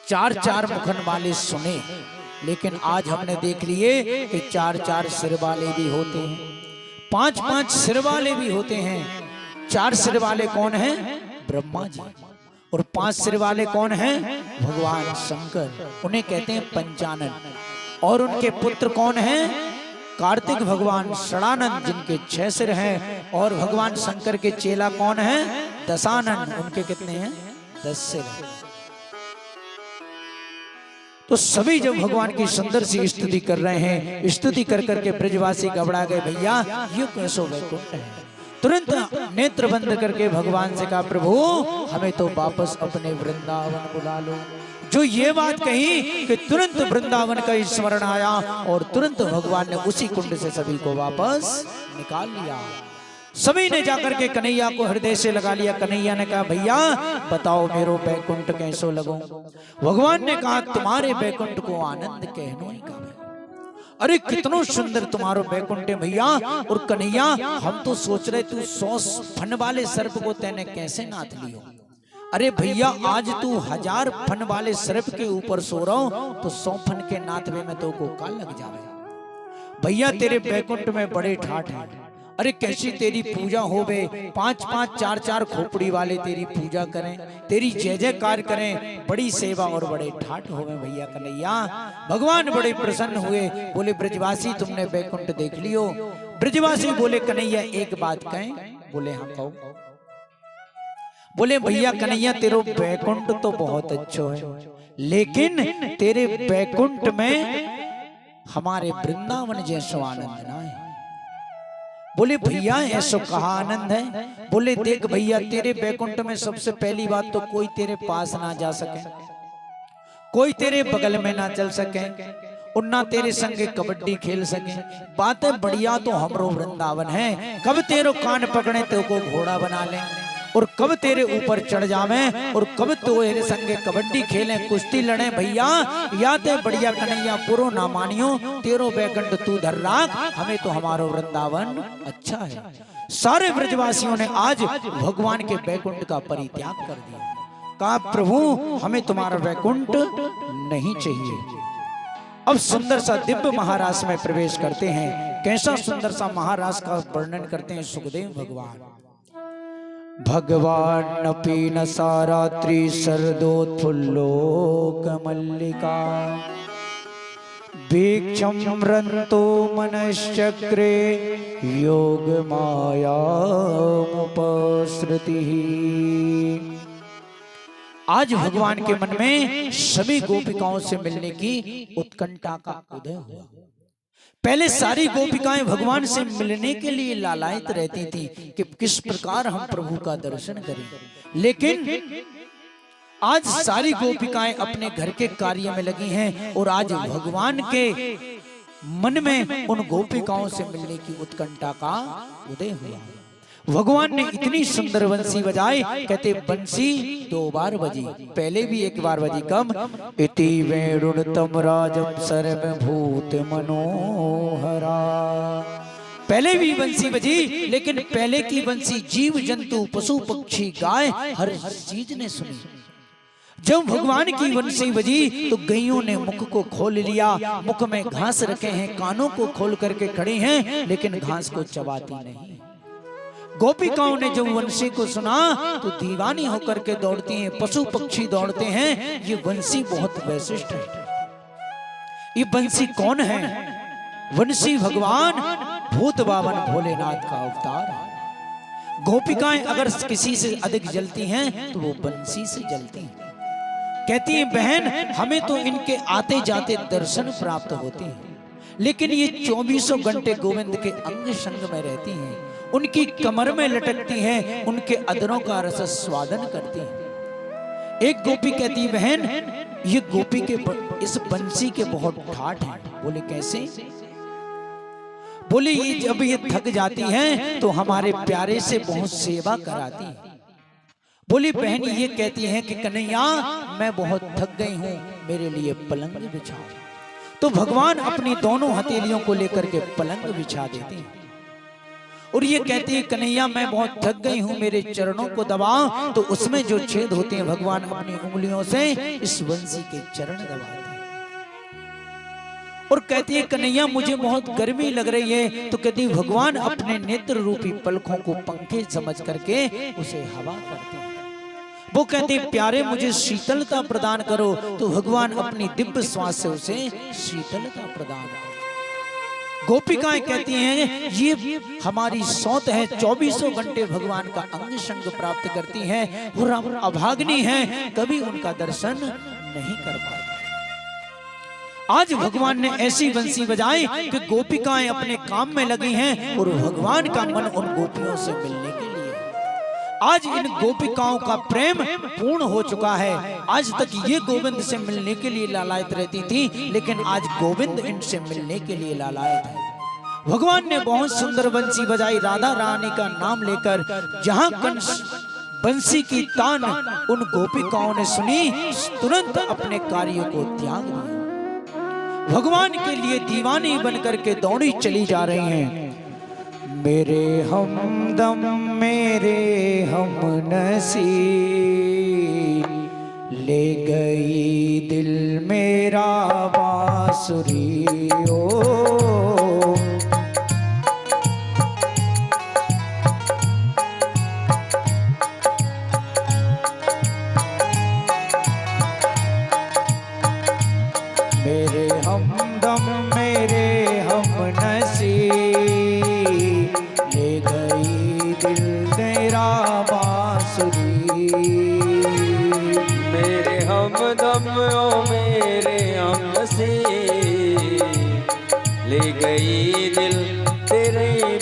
चार चार मुखन वाले सुने, लेकिन आज हमने देख लिए कि चार चार सिर वाले भी होते हैं, पांच पांच सिर वाले भी होते हैं। चार सिर वाले कौन हैं? ब्रह्मा जी। और पांच सिर वाले कौन हैं? भगवान शंकर, उन्हें कहते हैं पंचानन। और उनके पुत्र कौन हैं? कार्तिक भगवान षडानंद, जिनके 6 सिर हैं। और भगवान शंकर के चेला कौन हैं? दशानन, उनके कितने हैं? 10 सिर। तो सभी जब भगवान की सुंदर सी स्तुति कर रहे हैं, स्तुति कर करके ब्रजवासी घबरा गए, भैया ये कैसो वैकुंठ है। तुरंत नेत्र बंद करके भगवान से कहा प्रभु हमें तो वापस अपने वृंदावन बुला लो। जो ये बात कही कि तुरंत वृंदावन का स्मरण आया और तुरंत भगवान ने उसी कुंड से सभी को वापस निकाल लिया। सभी ने जाकर के कन्हैया को हृदय से लगा लिया। कन्हैया ने कहा भैया बताओ मेरो बैकुंठ कैसो लगो। भगवान ने कहा तुम्हारे बैकुंठ को आनंद कहनो ही का। अरे कितनो सुंदर तुम्हारो बैकुंठ है भैया। और कन्हैया हम तो सोच रहे तू 100 फन वाले सर्प को तेने कैसे नाथ लियो। अरे भैया आज तू 1000 फन वाले सर्प के ऊपर सो रहा हूं तो 100 फन के नाथवे में तो को काल लग जावे। भैया तेरे बैकुंठ में बड़े ठाठ है अरे कैसी तेरी पूजा होवे, 5-5 4-4 खोपड़ी वाले तेरी पूजा करें, तेरी जय जयकार करें, बड़ी सेवा और बड़े ठाठ होवे भैया कन्हैया। भगवान बड़े प्रसन्न हुए, बोले ब्रजवासी तुमने बैकुंठ देख लियो। ब्रजवासी बोले कन्हैया एक बात कहें? बोले हाँ कहो। बोले भैया कन्हैया तेरो बैकुंठ तो बहुत अच्छा है, लेकिन तेरे बैकुंठ में हमारे वृंदावन जैसो आनंद ना है। बोले भैया ऐसो कहा आनंद है? बोले देख भैया तेरे बैकुंठ में सबसे पहली बात तो कोई तेरे पास ना जा सके, कोई तेरे बगल में ना चल सके और ना तेरे संगे कबड्डी खेल सके। बातें बढ़िया तो हमरो वृंदावन है, कब तेरो कान पकड़े तो को घोड़ा बना ले और कब तेरे ऊपर चढ़ जावे और कब तेरे संगे कबड्डी खेले कुश्ती लड़े भैया। या ते बढ़िया कन्हैया पुरो ना मानियो, तेरो बैकुंठ तू धर राख, हमें तो हमारो वृंदावन अच्छा है। सारे ब्रजवासियों ने आज भगवान के बैकुंठ का परित्याग कर दिया, कहा प्रभु हमें तुम्हारा वैकुंठ नहीं चाहिए। अब सुंदर सा दिव्य महाराज में प्रवेश करते हैं। कैसा सुंदर सा महाराज का वर्णन करते हैं सुखदेव भगवान। भगवान पीन सारात्रि शरदोत्फुल्लोकमल्लिका वीक्षं रन्तो मनश्चक्रे योग मायामुपसृतिः। आज भगवान के मन में सभी गोपिकाओं से मिलने की उत्कंठा का उदय हुआ। पहले सारी गोपिकाएं भगवान से मिलने के लिए लालायित रहती थी कि किस प्रकार हम प्रभु का दर्शन करें, लेकिन आज सारी गोपिकाएं अपने घर के कार्य में लगी हैं और आज भगवान के मन में उन गोपिकाओं से मिलने की उत्कंठा का उदय हुआ। भगवान ने इतनी सुंदर बंसी बजाई, कहते बंसी 2 बार बजी, पहले भी 1 बार बजी। कम इति वेणुतम राजम सर्वभूत मनोहरा। पहले भी बंसी बजी, लेकिन पहले की बंसी जीव जंतु पशु पक्षी गाय हर चीज ने सुनी। जब भगवान की बंसी बजी तो गैयों ने मुख को खोल लिया, मुख में घास रखे हैं, कानों को खोल करके खड़े हैं, लेकिन घास को चबाती नहीं। गोपिकाओं ने जब वंशी को सुना तो दीवानी होकर के दौड़ती हैं, पशु पक्षी दौड़ते हैं। ये वंशी बहुत वैशिष्ट है। ये वंशी कौन है? वंशी भगवान भूत बावन भोलेनाथ का अवतार है। गोपिकाएं अगर किसी से अधिक जलती हैं तो वो वंशी से जलती हैं। कहती है बहन हमें तो इनके आते जाते दर्शन प्राप्त होते हैं, लेकिन ये 24 घंटे गोविंद के अंग संग में रहती हैं, उनकी कमर में लटकती हैं, उनके अधरों का रस स्वादन करती हैं। एक गोपी कहती है बहन ये गोपी के इस बंसी के बहुत ठाठ हैं। बोले कैसे? बोले ये जब ये थक जाती हैं तो हमारे प्यारे से बहुत सेवा कराती हैं। बोली बहन ये कहती हैं कि कन्हैया मैं बहुत थक गई हूं, मेरे लिए पलंग बिछाओ। तो भगवान अपनी दोनों हथेलियों को लेकर के पलंग बिछा देते हैं और ये कहती है कन्हैया मैं बहुत थक गई हूं, मेरे चरणों को दबाओ। तो उसमें जो छेद होते हैं भगवान अपनी उंगलियों से इस वंशी के चरण दबाते हैं और कहती है कन्हैया मुझे बहुत गर्मी लग रही है। तो कहती है भगवान अपने नेत्र रूपी पलकों को पंखे समझ करके उसे हवा करते हैं। वो कहते हैं प्यारे मुझे शीतलता प्रदान करो। तो भगवान अपनी दिव्य श्वास से उसे शीतलता प्रदान करो। गोपिकाएं कहती हैं ये हमारी सौत है, 24 घंटे भगवान का अंग संग प्राप्त करती हैं और हम अभाग्नी हैं, कभी उनका दर्शन नहीं कर पाते। आज भगवान ने ऐसी बंसी बजाई कि गोपिकाएं अपने काम में लगी हैं और भगवान का मन उन गोपियों से मिलने के लिए। आज इन गोपिकाओं का प्रेम पूर्ण हो चुका है। आज तक ये गोविंद से मिलने के लिए लालायित रहती थी, लेकिन आज गोविंद इनसे मिलने के लिए लालायित है। भगवान ने बहुत सुंदर बंसी बजाई राधा रानी का नाम लेकर। जहां कंस बंसी की तान उन गोपिकाओं ने सुनी, तुरंत अपने कार्य को त्याग दिया, भगवान के लिए दीवानी बनकर के दौड़ी चली जा रही हैं। मेरे हमदम मेरे हमनसी ले गई दिल मेरा बांसुरी ओ।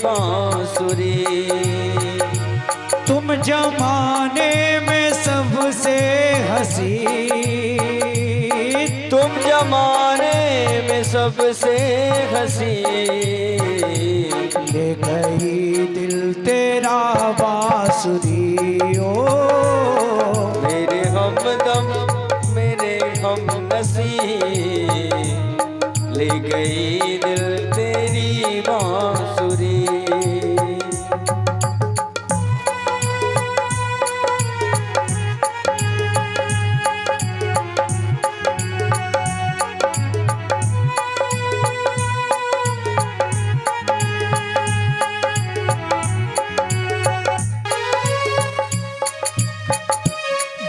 बांसुरी। तुम जमाने में सबसे हंसी, तुम जमाने में सबसे हंसी। ले गई दिल तेरा बांसुरी ओ मेरे हमदम मेरे हमनसी, ले गई दिल तेरी बांसुरी।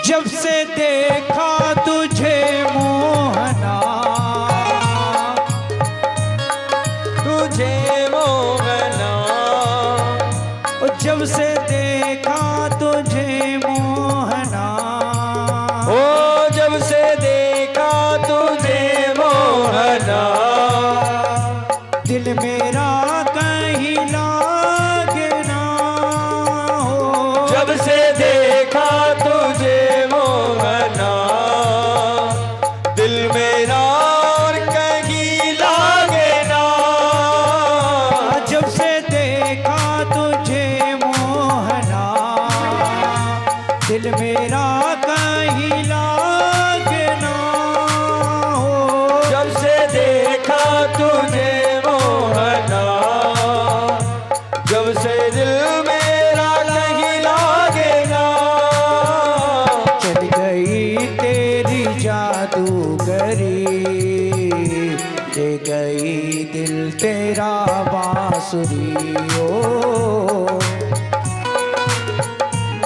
जब से देखा तुझे मोहना, तुझे मोहना। जब से देखा तुझे मोहना, ओ जब से देखा तुझे मोहना, दिल मेरा कहीं लागे ना हो। जब से देखा तुझे मोहना, दिल मेरा और कहीं लागे ना। जब से देखा तुझे मोहना, दिल मेरा कहीं लागे ना हो। जब से देखा तुझे मोहना, जब से दिल मेरा कहीं लागे ना। चल गई तेरी जादूगरी, ले गई दिल तेरा बांसुरी ओ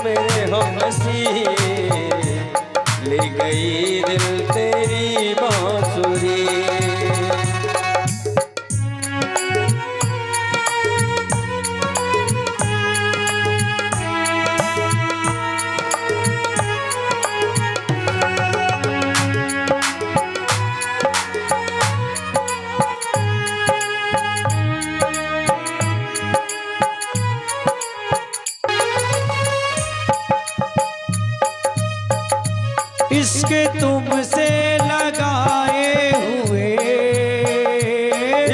मेरे हमनसी, ले गई दिल तेरी बांसुरी। इश्क तुमसे लगाए हुए,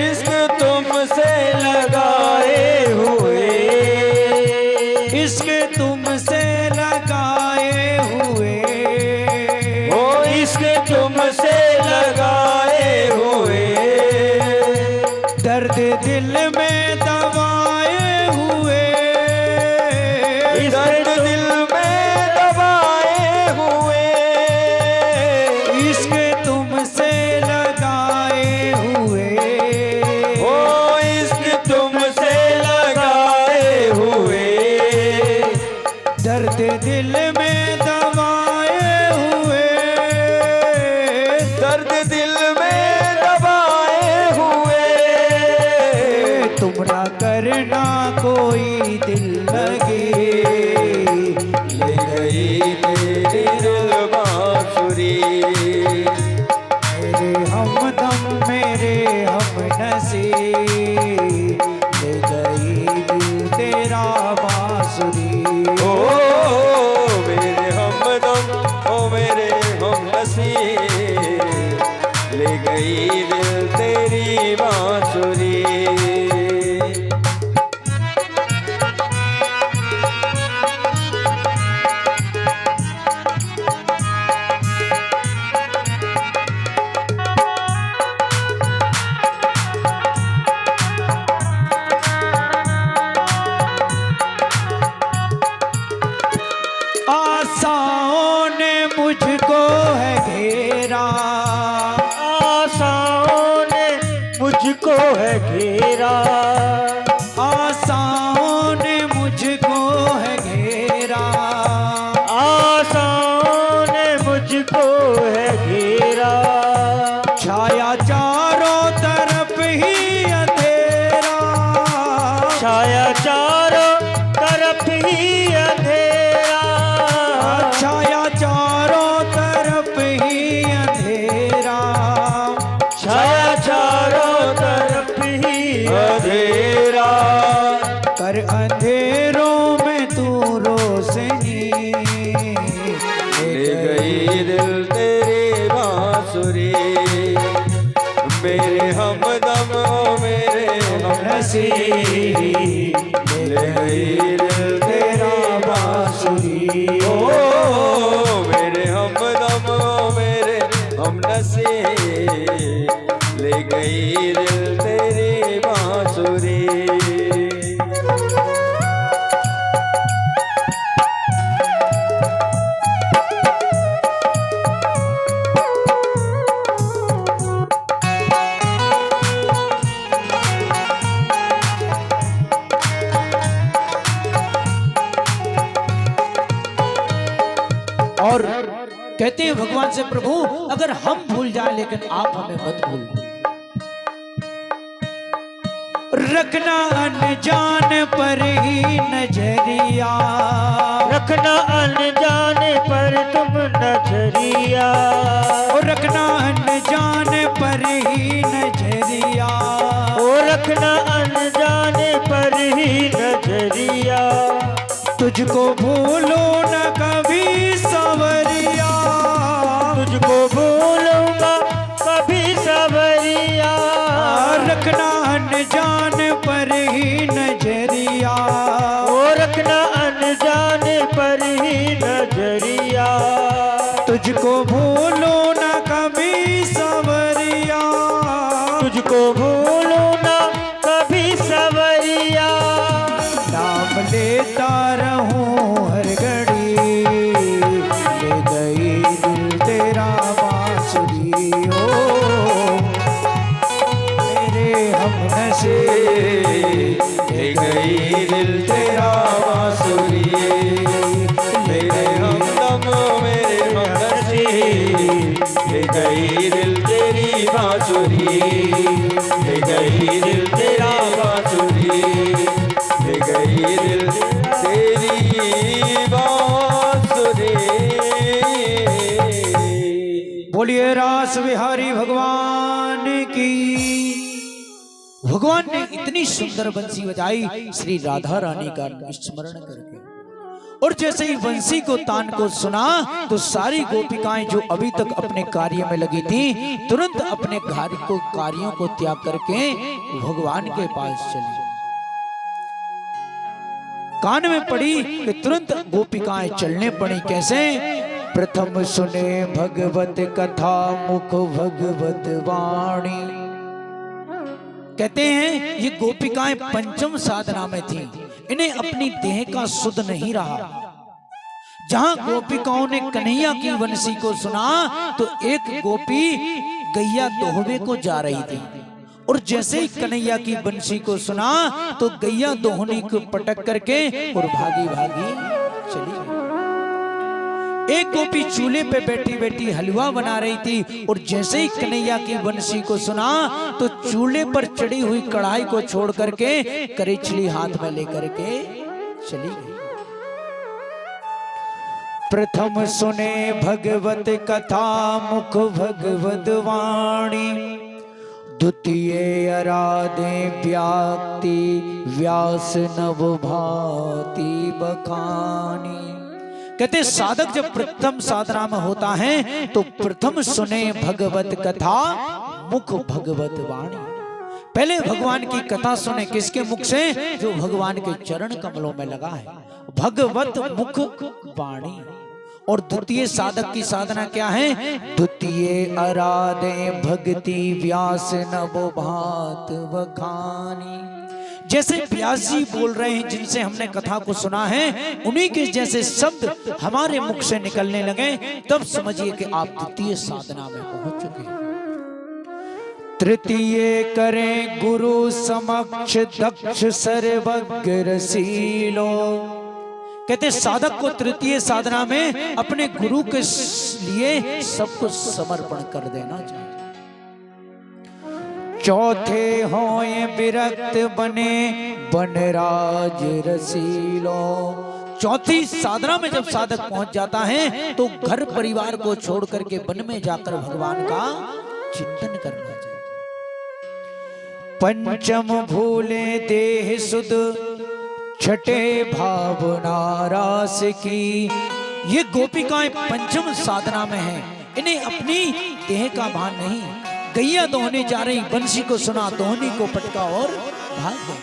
इश्क तुमसे लगाए हुए, इश्क तुमसे लगाए हुए। ओ इश्क तुमसे लगाए हुए, दर्द दिल में दबाए हुए, दर्द दिल में दबाए हुए। इश्क तुमसे लगाए हुए, ओ इश्क तुमसे लगाए हुए, दर्द दिल में दबाए हुए। दर्द दिल में दबाए हुए। तुम ना करना कोई दिल लगी, ले गई तेरी दिल बांसुरी। मेरे हमदम मेरे हमनसी, ले गई दिल तेरा बांसुरी। ओ मेरे हमदम ओ मेरे हमनसी, ले गई दिल तेरी बांसुरी। आशाओं ने मुझको है घेरा, आशाओं ने मुझको है घेरा, आशाओं ने मुझको है घेरा। आशाओं ने मुझको है घेरा। छाया चारों तरफ ही अंधेरा, छाया चारों तरफ ही अंधेरा। छाया चारों तरफ ही अंधेरा, छाया चारों तरफ ही अंधेरा हर अंधेरों में तू रोशनी ले गई दिल तेरी बांसुरी, मेरे हमदम ओ मेरे हमनसीब, ले गई दिल तेरा बांसुरी, ओ मेरे हमदम ओ मेरे हमनसीब, ले गई दिल तेरी बांसुरी। और कहते हैं भगवान से, प्रभु अगर हम भूल जाए लेकिन आप हमें मत भूलना। रखना अनजान पर ही नजरिया, रखना अनजान पर तुम नजरिया, और रखना अनजान पर ही नजरिया, ओ रखना अनजान पर ही नजरिया, तुझको भूलो न कभी सवरिया, तुझको भूलूंगा कभी सवरिया, रखना अनजान पर ही नजरिया, ओ रखना अनजान पर ही नजरिया, तुझको भूलो न कभी सवरिया, तुझको भूलू ना कभी सवरिया, नाम लेता रहूं हर घड़ी, ले गई दिल तेरा बांसुरी, ओ मेरे हमनसीब, ले गई दिल तेरा बांसुरी, मेरे हमदम मेरे हमनसीब, ले गई दिल तेरी बांसुरी, ले गई दिल तेरा बांसुरी, ले गई दिल तेरी बांसुरी। बोलिए रास बिहारी भगवान की। भगवान ने इतनी सुंदर बंसी बजाई श्री राधा रानी का स्मरण करके, और जैसे ही बंसी को तान को सुना तो सारी गोपिकाएं जो अभी तक अपने कार्य में लगी थी तुरंत अपने कार्यों को त्याग करके भगवान के पास चली। कान में पड़ी कि तुरंत गोपिकाएं चलने पड़ी। कैसे? प्रथम सुने भगवत कथा मुख भगवत वाणी। कहते हैं ये गोपिकाएं पंचम साधना में थी, इन्हें अपनी देह का सुध नहीं रहा। जहां गोपिकाओं ने कन्हैया की वंशी को सुना तो एक गोपी गैया दोहवे को जा रही थी, और जैसे ही कन्हैया की बंशी को सुना तो गैया दोहनी को पटक करके और भागी भागी चली गई। एक गोपी चूल्हे पे बैठी बैठी हलवा बना रही थी, और जैसे ही कन्हैया की बंशी को सुना तो चूल्हे पर चढ़ी हुई कढ़ाई को छोड़ करके करेछली हाथ में लेकर के चली गई। प्रथम सुने भगवत कथा मुख भगवत वाणी, द्वितीय आराधे व्याक्ति व्यास नव भाति बखानी। कहते साधक जब प्रथम साधना में होता है तो प्रथम सुने भगवत कथा मुख भगवत वाणी। पहले भगवान की कथा सुने, किसके मुख से? जो भगवान के चरण कमलों में लगा है, भगवत मुख वाणी। और द्वितीय साधक की साधना क्या है? द्वितीय आराधे भक्ति व्यास नव भात बखानी। जैसे व्यास जी बोल रहे हैं, जिनसे हमने कथा को सुना है, उन्हीं के जैसे शब्द हमारे मुख से निकलने लगे, तब समझिए कि आप द्वितीय साधना में पहुंच चुके हैं। तृतीय करें गुरु समक्ष दक्ष सर्वज्ञ रसीलो। कहते साधक को तृतीय साधना में अपने गुरु के लिए सब कुछ समर्पण कर देना चाहिए। चौथे होए विरक्त बने बनराज रसीलो। चौथी साधना में जब साधक पहुंच जाता है तो घर परिवार को छोड़ करके वन में जाकर भगवान का चिंतन करना चाहिए। पंचम भूले देह सुध छठे भावना रास की। ये गोपिकाएं पंचम साधना में हैं। इन्हें अपनी देह का भान नहीं। गैया दोहने जा रही, बंसी को सुना, दोहनी को पटका और भाग गए।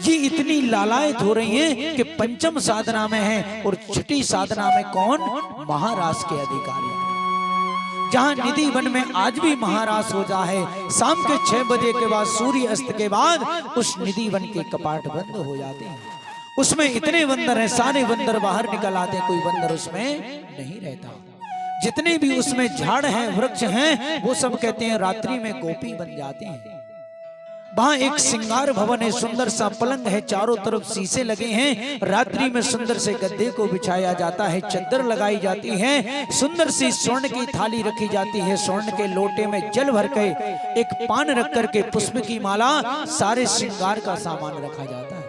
ये इतनी लालायत हो रही हैं कि पंचम साधना में हैं और छठी साधना में कौन? महारास के अधिकारी। जहां निधि वन में आज भी महारास हो जा है, शाम के 6 बजे के बाद, सूर्य अस्त के बाद उस निधि वन के कपाट बंद हो जाते हैं। उसमें इतने बंदर हैं, सारे बंदर बाहर निकल आते हैं, कोई बंदर उसमें नहीं रहता। जितने भी उसमें झाड़ हैं, वृक्ष हैं, वो सब कहते हैं रात्रि में गोपी बन जाते हैं। वहां एक श्रृंगार भवन है, सुंदर सा पलंग है, चारों तरफ शीशे लगे हैं। रात्रि में सुंदर से गद्दे को बिछाया जाता है, चद्दर लगाई जाती है, सुंदर सी स्वर्ण की थाली रखी जाती है, स्वर्ण के लोटे में जल भर के, एक पान रख करके, पुष्प की माला, सारे श्रृंगार का सामान रखा जाता है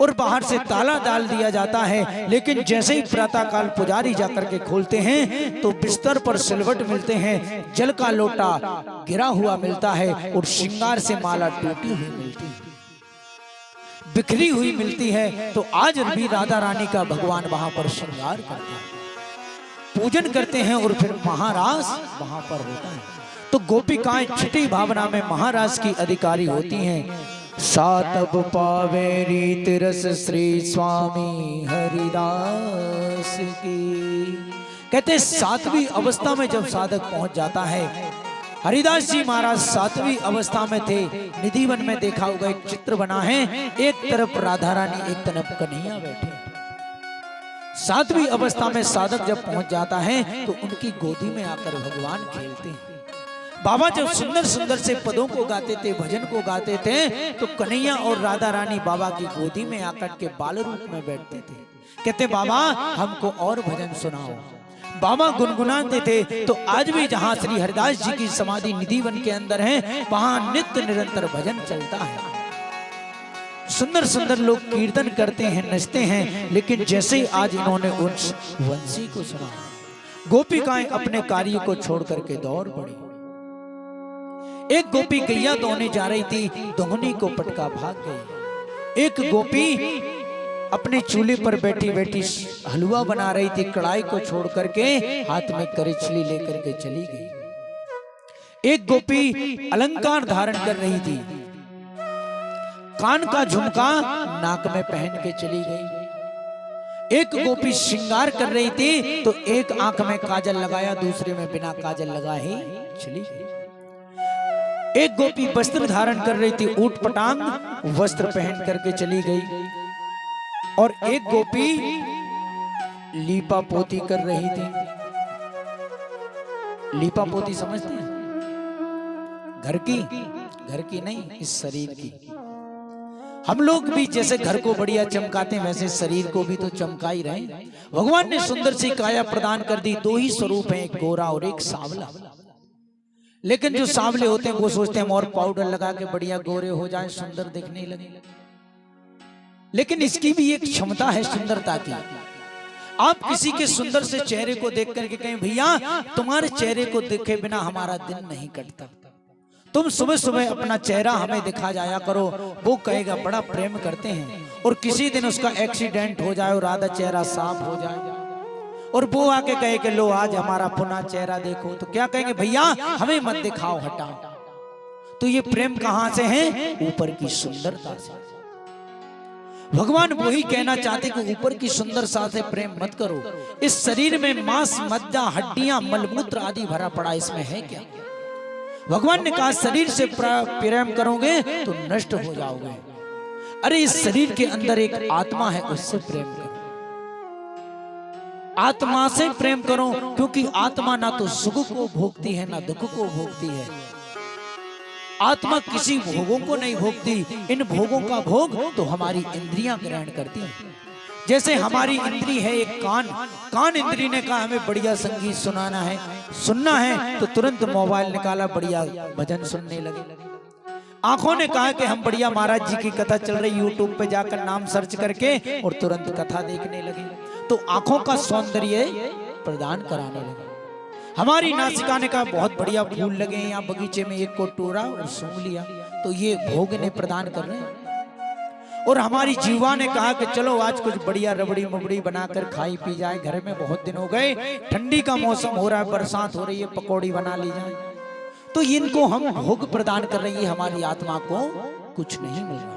और बाहर से ताला डाल दिया जाता है। लेकिन जैसे ही प्रातः काल पुजारी जाकर के खोलते हैं तो बिस्तर पर सिलवट मिलते हैं, जल का लोटा गिरा हुआ मिलता है और श्रृंगार से माला टूटी हुई मिलती है, बिखरी हुई मिलती है। तो आज भी राधा रानी का भगवान वहां पर श्रृंगार करते हैं, पूजन करते हैं और फिर महारास वहां पर होता है। तो गोपिकाएं छठी भावना में महारास की अधिकारी होती हैं। सातब पावे रीत रस श्री स्वामी हरिदास की। कहते 7वीं अवस्था में जब साधक पहुंच जाता है, हरिदास जी महाराज 7वीं अवस्था में थे। निधि वन में देखा होगा एक चित्र बना है, एक तरफ राधा रानी, एक तरफ कन्हैया बैठे। 7वीं अवस्था में साधक जब पहुंच जाता है तो उनकी गोदी में आकर भगवान खेलते हैं। बाबा जब सुंदर सुंदर से पदों को गाते थे, भजन को गाते थे, तो कन्हैया और राधा रानी बाबा की गोदी में आकर के बाल रूप में बैठते थे। कहते बाबा हमको और भजन सुनाओ। बाबा गुनगुनाते थे। तो आज भी जहां श्री हरिदास जी की समाधि निधि वन के अंदर है, वहां नित्य निरंतर भजन चलता है। सुंदर सुंदर लोग कीर्तन करते हैं, नचते हैं। लेकिन जैसे ही आज इन्होंने उस वंशी को सुना, गोपिकाएं अपने कार्य को छोड़ करके दौड़ पड़ी। एक गोपी गैया दोहने जा रही थी, दोहनी को पटका भाग गई। एक गोपी अपने चूल्हे पर बैठी बैठी हलवा बना रही थी, कढ़ाई को छोड़ करके हाथ में करिछली लेकर के चली गई। एक गोपी अलंकार धारण कर रही थी, कान का झुमका नाक में पहन के चली गई। एक गोपी श्रृंगार कर रही थी, तो एक आंख में काजल लगाया, दूसरे में बिना काजल लगाए चली गई। एक गोपी वस्त्र धारण कर रही थी, ऊट पटांग वस्त्र पहन करके चली गई। और एक गोपी लीपा पोती कर रही थी। लीपा पोती समझते हैं? घर की नहीं, इस शरीर की। हम लोग भी जैसे घर को बढ़िया चमकाते हैं, वैसे शरीर को भी तो चमका ही रहे। भगवान ने सुंदर सी काया प्रदान कर दी। 2 ही स्वरूप हैं, एक गोरा और एक सांवला। लेकिन जो सांवले होते हैं वो सोचते हैं हम और पाउडर लगा के बढ़िया गोरे हो जाएं, सुंदर दिखने लगे। लेकिन इसकी भी एक क्षमता है सुंदरता की। आप किसी के सुंदर से चेहरे को देख करके कहें भैया तुम्हारे चेहरे को देखे बिना हमारा दिन नहीं कटता, तुम सुबह सुबह अपना चेहरा हमें दिखा जाया करो, वो कहेगा बड़ा प्रेम करते हैं। और किसी दिन उसका एक्सीडेंट हो जाए और आधा चेहरा साफ हो जाए और वो आके कहे कि लो आज हमारा पुनः चेहरा देखो, तो क्या कहेंगे भैया हमें मत दिखाओ, हटाओ। तो ये प्रेम कहां से है? ऊपर की सुंदरता से। भगवान वही कहना चाहते कि ऊपर की सुंदरता से प्रेम मत करो। इस शरीर में मांस, मज्जा, हड्डियां, मलमूत्र आदि भरा पड़ा, इसमें है क्या? भगवान ने कहा शरीर से प्रेम करोगे तो नष्ट हो जाओगे। अरे इस शरीर के अंदर एक आत्मा है, उससे प्रेम करो। आत्मा से प्रेम करो, क्योंकि आत्मा ना तो सुख को भोगती है ना दुख को भोगती है। आत्मा किसी भोगों को नहीं भोगती। इन भोगों का भोग तो हमारी इंद्रियां ग्रहण करती हैं। जैसे हमारी इंद्री है एक कान इंद्री ने कहा हमें बढ़िया संगीत सुनना है तो तुरंत मोबाइल निकाला, बढ़िया भजन सुनने लगे। आंखों ने कहा कि हम बढ़िया महाराज जी की कथा चल रही, यूट्यूब पे जाकर नाम सर्च करके और तुरंत कथा देखने लगे। तो आंखों का सौंदर्य प्रदान कराने लगे। हमारी नासिका ने कहा बहुत बढ़िया फूल लगे यहाँ बगीचे में, एक को तोड़ा और सूंघ लिया, तो ये भोग ने प्रदान कर रहे हैं। और हमारी जीवा ने कहा कि चलो आज कुछ बढ़िया रबड़ी मबड़ी बनाकर खाई पी जाए, घर में बहुत दिन हो गए, ठंडी का मौसम हो रहा है, बरसात हो रही है, पकौड़ी बना ली जाए। तो इनको हम भोग प्रदान कर रही है, हमारी आत्मा को कुछ नहीं मिल रहा।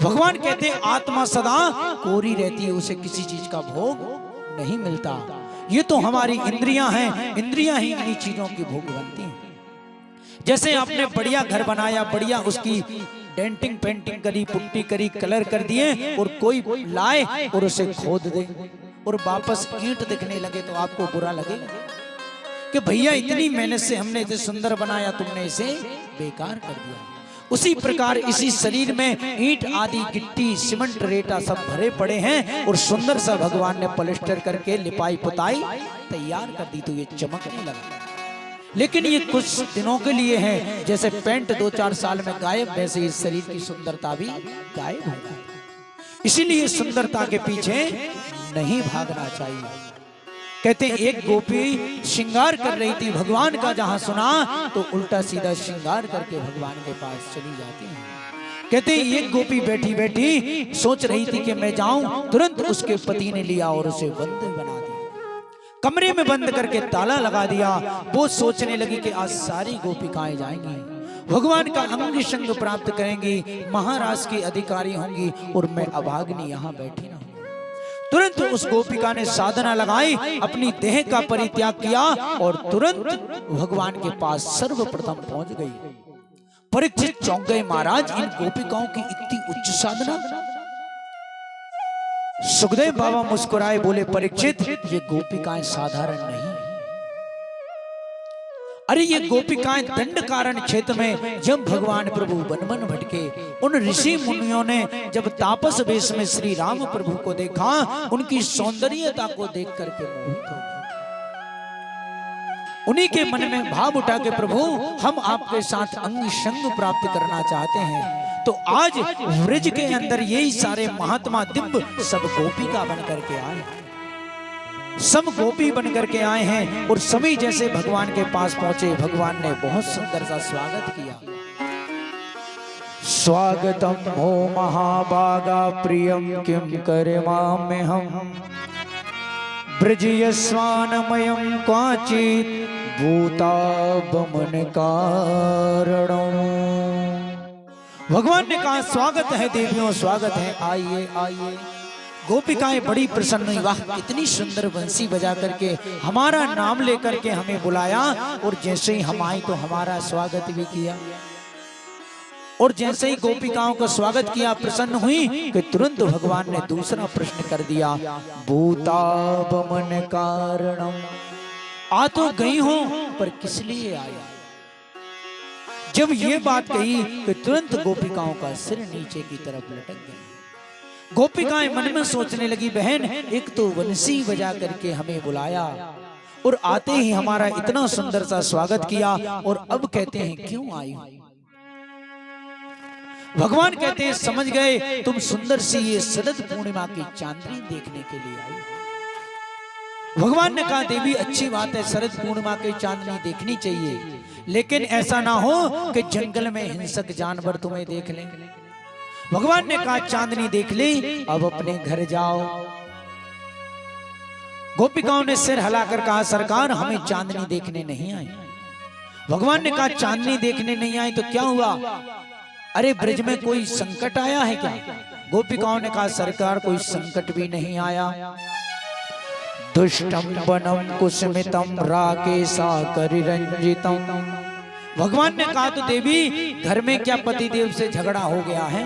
भगवान कहते हैं आत्मा सदा कोरी रहती है, उसे किसी चीज का भोग नहीं मिलता। ये तो हमारी इंद्रियां हैं, इंद्रियां ही इन्हीं चीजों की भोग बनती हैं। जैसे आपने बढ़िया घर बनाया, बढ़िया उसकी डेंटिंग पेंटिंग करी, पुट्टी करी, कलर कर दिए, और कोई लाए और उसे खोद दे और वापस ईंट दिखने लगे तो आपको बुरा लगेगा कि भैया इतनी मेहनत से हमने इसे सुंदर बनाया, तुमने इसे बेकार कर दिया। उसी प्रकार इसी शरीर में ईंट आदि गिट्टी सीमेंट रेता सब भरे पड़े हैं और सुंदर सा भगवान ने पलस्टर करके लिपाई पुताई तैयार कर दी तो ये चमकने लगा। लेकिन ये कुछ दिनों के लिए है, जैसे पेंट 2-4 साल में गायब, वैसे इस शरीर की सुंदरता भी गायब हो जाती। इसीलिए सुंदरता के पीछे नहीं भागना चाहिए। कहते हैं एक गोपी श्रृंगार कर रही थी, भगवान का जहां सुना तो उल्टा सीधा श्रृंगार करके भगवान के पास चली जाती है। कहते हैं एक गोपी बैठी बैठी सोच रही थी कि मैं जाऊं, तुरंत उसके पति ने लिया और उसे बंद बना दिया, कमरे में बंद करके ताला लगा दिया। वो सोचने लगी कि आज सारी गोपिकाएं जाएंगी, भगवान का अंग संग प्राप्त करेंगी, महाराज की अधिकारी होंगी और मैं अभाग्नि यहाँ बैठी ना। तुरंत उस गोपिका ने साधना लगाई, अपनी देह का परित्याग किया और तुरंत भगवान के पास सर्वप्रथम पहुंच गई। परीक्षित चौंक गए, महाराज इन गोपिकाओं की इतनी उच्च साधना। सुखदेव बाबा मुस्कुराए, बोले परीक्षित ये गोपिकाएं साधारण नहीं, अरे ये गोपिकाएं दंड कारण क्षेत्र में जब भगवान प्रभु वन वन भटके, उन ऋषि मुनियों ने जब तापस वेश में श्री राम प्रभु को देखा, उनकी सौंदर्यता को देख करके मोहित हो गए। उन्हीं के मन में भाव उठा के प्रभु हम आपके साथ अंग संग प्राप्त करना चाहते हैं। तो आज व्रज के अंदर यही सारे महात्मा दिव्य सब गोपिका बन करके आए, सब गोपी बन करके आए हैं और सभी जैसे भगवान के पास पहुंचे, भगवान ने बहुत सुंदर सा स्वागत किया। स्वागतम हो महाभागा प्रियम किम करेमाम्य हम ब्रजयस्वानमयं क्वाचित् भूतागमन कारणम्। भगवान ने कहा स्वागत है देवियों, स्वागत है, आइए आइए। गोपिकाएं बड़ी प्रसन्न हुई, वाह इतनी सुंदर बंसी बजा करके हमारा नाम लेकर के हमें बुलाया, और जैसे ही हम आए तो हमारा स्वागत भी किया। और जैसे ही गोपिकाओं का स्वागत किया, प्रसन्न हुई कि तुरंत भगवान ने दूसरा प्रश्न कर दिया, भूतागमन कारणम, आ तो गई हो पर किस लिए आया। जब ये बात कही कि तुरंत गोपिकाओं का सिर नीचे की तरफ लटक गया। गोपिकाएं मन में सोचने लगी, बहन एक तो बंसी बजा करके हमें बुलाया और आते ही हमारा इतना सुंदर सा स्वागत किया, और अब कहते हैं क्यों आई। भगवान कहते हैं समझ गए तुम सुंदर सी ये शरद पूर्णिमा की चांदनी देखने के लिए आई। भगवान ने कहा देवी अच्छी बात है, शरद पूर्णिमा की चांदनी देखनी चाहिए, लेकिन ऐसा ना हो कि जंगल में हिंसक जानवर तुम्हें देख लें। भगवान ने कहा चांदनी देख ली, अब अपने घर जाओ। गोपिकाओं ने सिर हिलाकर कहा सरकार हमें चांदनी देखने नहीं आई। भगवान ने कहा चांदनी देखने नहीं आई तो क्या हुआ, अरे ब्रज में कोई संकट आया है क्या। गोपिकाओं ने कहा सरकार कोई संकट भी नहीं आया। दुष्टम वनम कुसुमितम राकेशा करिरंजितम। भगवान ने कहा तो देवी घर में क्या पति देव से झगड़ा हो गया है।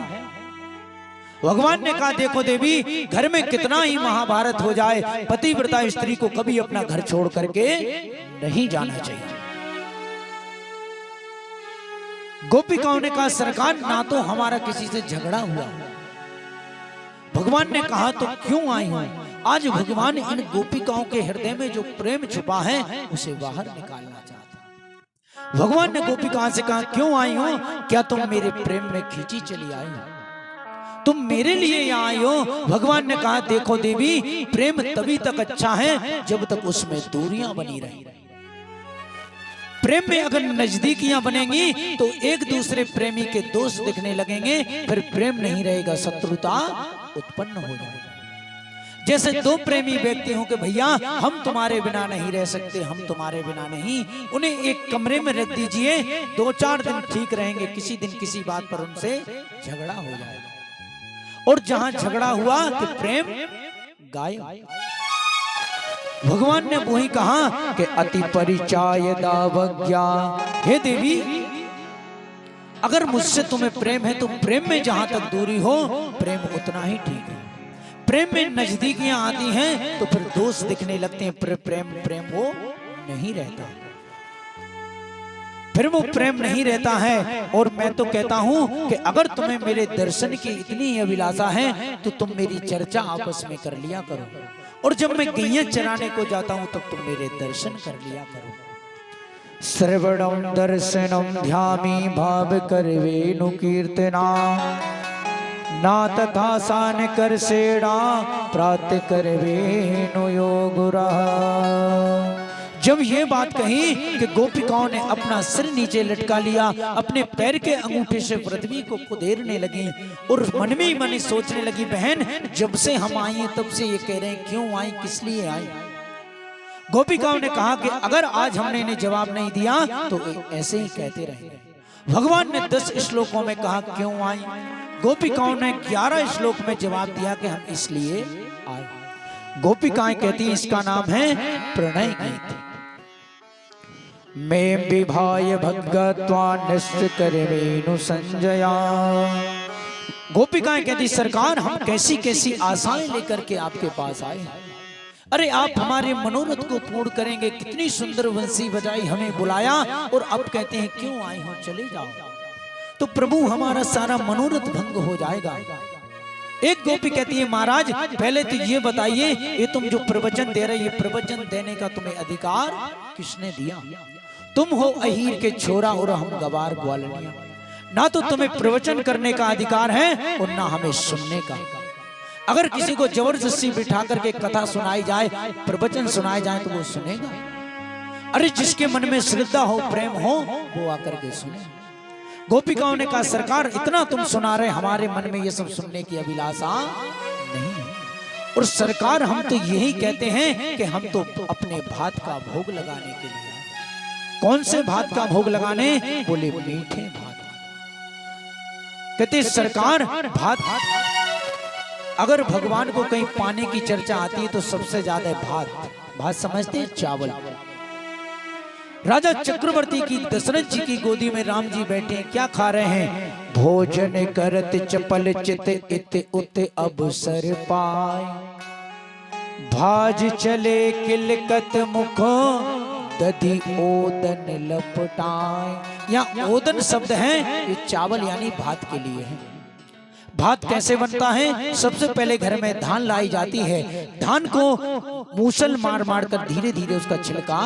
भगवान ने कहा देखो देवी घर में कितना ही महाभारत हो जाए, पतिव्रता स्त्री को कभी अपना घर छोड़ करके नहीं जाना चाहिए। गोपिकाओं ने कहा सरकार ना तो हमारा किसी से झगड़ा हुआ। भगवान ने कहा तो क्यों आई हूं। आज भगवान इन गोपिकाओं के हृदय में जो प्रेम छुपा है उसे बाहर निकालना चाहता। भगवान ने गोपिकाओं से कहा क्यों आई हो, क्या तुम मेरे प्रेम में खींची चली आई हो, तुम मेरे लिए यहाँ आई हो। भगवान ने कहा देखो देवी प्रेम तभी तक अच्छा है जब तक उसमें दूरियां बनी रही। प्रेम में अगर नजदीकियां बनेंगी तो एक दूसरे प्रेमी के दोस्त दिखने लगेंगे, फिर प्रेम नहीं रहेगा, शत्रुता उत्पन्न हो जाएगी। जैसे दो प्रेमी व्यक्ति हों कि भैया हम तुम्हारे बिना नहीं रह सकते, हम तुम्हारे बिना नहीं, उन्हें एक कमरे में रख दीजिए, 2-4 दिन ठीक रहेंगे, किसी दिन किसी बात पर उनसे झगड़ा हो जाएगा, और जहां झगड़ा हुआ कि प्रेम गायब। भगवान ने वही कहा कि अति परिचय दावज्ञा, हे देवी अगर मुझसे तुम्हें प्रेम है तो प्रेम में जहां तक दूरी हो प्रेम उतना ही ठीक है। प्रेम में नजदीकियां आती हैं तो फिर दोस्त दिखने लगते हैं, प्रेम वो नहीं रहता, फिर वो प्रेम नहीं रहता है। और मैं तो कहता हूं कि अगर तुम्हें मेरे दर्शन की इतनी अभिलाषा है तो तुम मेरी चर्चा आपस में कर लिया करो, और जब मैं गैया चराने को जाता हूं तब तुम मेरे दर्शन कर लिया करो। श्रवणम दर्शनम ध्यामी भाव करवेनु कीर्तना, ना तथा सान कर सेड़ा प्रात करवेनु योगुरा। जब ये बात कही कि गोपिकाओं ने अपना सिर नीचे लटका लिया, अपने पैर के अंगूठे से पृथ्वी को कुदेरने लगी और मन में ही मन सोचने लगी, बहन जब से हम आई हैं तब से ये कह रहे हैं क्यों आई, किस लिए आई। गोपिकाओं ने कहा कि अगर आज हमने इन्हें जवाब नहीं दिया तो ऐसे ही कहते रहेंगे। भगवान ने 10 श्लोकों में कहा क्यों आई, गोपिकाओं ने 11 श्लोक में जवाब दिया कि हम इसलिए आए। गोपिकाएं कहती हैं इसका नाम है प्रणय गीत। मैं विभाय भगत्वा नष्ट करवेनु संजया। गोपिकाएं कहती सरकार हम कैसी कैसी आशाएं लेकर के आपके पास आए, अरे आप हमारे मनोरथ को पूर्ण करेंगे, कितनी सुंदर वंशी बजाई, हमें बुलाया और अब कहते हैं क्यों आए हो, चले जाओ, तो प्रभु हमारा सारा मनोरथ भंग हो जाएगा। एक गोपी कहती है महाराज पहले तो ये बताइए, ये तुम जो प्रवचन दे रहे, ये प्रवचन देने का तुम्हें अधिकार किसने दिया? तुम हो अहीर के छोरा और हम गवार ग्वालनिया, ना तो तुम्हें प्रवचन करने का अधिकार है और ना हमें सुनने का। अगर किसी को जबरदस्ती बिठा करके कथा सुनाई जाए, प्रवचन सुनाए जाए तो वो सुनेगा? अरे जिसके मन में श्रद्धा हो, प्रेम हो, वो आकर के सुने। गोपिकाओं ने कहा सरकार इतना तुम सुना रहे, हमारे मन में ये सब सुनने की अभिलाषा नहीं है, और सरकार हम तो यही कहते हैं कि हम तो अपने भात का भोग लगाने के लिए। कौन से भात का भोग लगाने? बोले मीठे भात। कहते सरकार भात, अगर भगवान को कहीं पाने की चर्चा आती है तो सबसे ज्यादा भात समझते हैं, चावल। राजा चक्रवर्ती की दशरथ जी की गोदी में राम जी बैठे हैं, क्या खा रहे हैं? भोजन करत चपल चित इत उत अवसर पाए, भाज चले किलकत मुखो दधि ओदन लपटाए। यहाँ ओदन शब्द है, ये चावल यानी भात के लिए है। भात कैसे बनता है? सबसे पहले घर में धान लाई जाती है, धान को मूसल मार मार कर धीरे धीरे उसका छिलका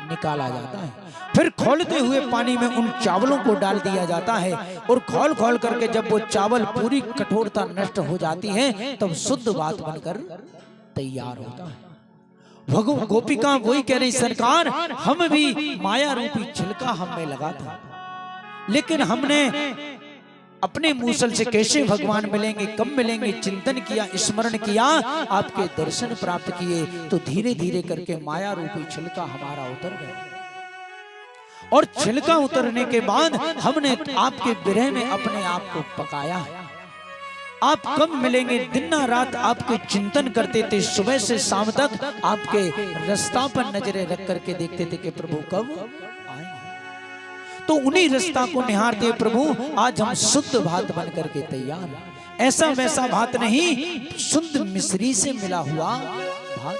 निकाला जाता है, फिर खौलते हुए पानी में उन चावलों को डाल दिया जाता है, और खौल खौल करके जब वो चावल पूरी कठोरता नष्ट हो जाती है तब शुद्ध भात बनकर तैयार होता है। गोपिका वही कह रही सरकार हम भी माया रूपी छिलका हम में लगा था, लेकिन हमने अपने मूसल से कैसे भगवान मिलेंगे, कब मिलेंगे, चिंतन किया, स्मरण किया, आपके दर्शन प्राप्त किए, तो धीरे धीरे करके माया रूपी छिलका हमारा उतर गया। और छिलका उतरने के बाद हमने आपके विरह में अपने आप को पकाया है। आप कब मिलेंगे, दिन रात आपके चिंतन करते थे, सुबह से शाम तक आपके रास्ता पर नजरें रख करके देखते थे कि प्रभु कब आएंगे। तो उन्हीं रास्ता को निहारते प्रभु आज हम शुद्ध भात बन करके तैयार, ऐसा वैसा भात नहीं, शुद्ध मिश्री से मिला हुआ भात।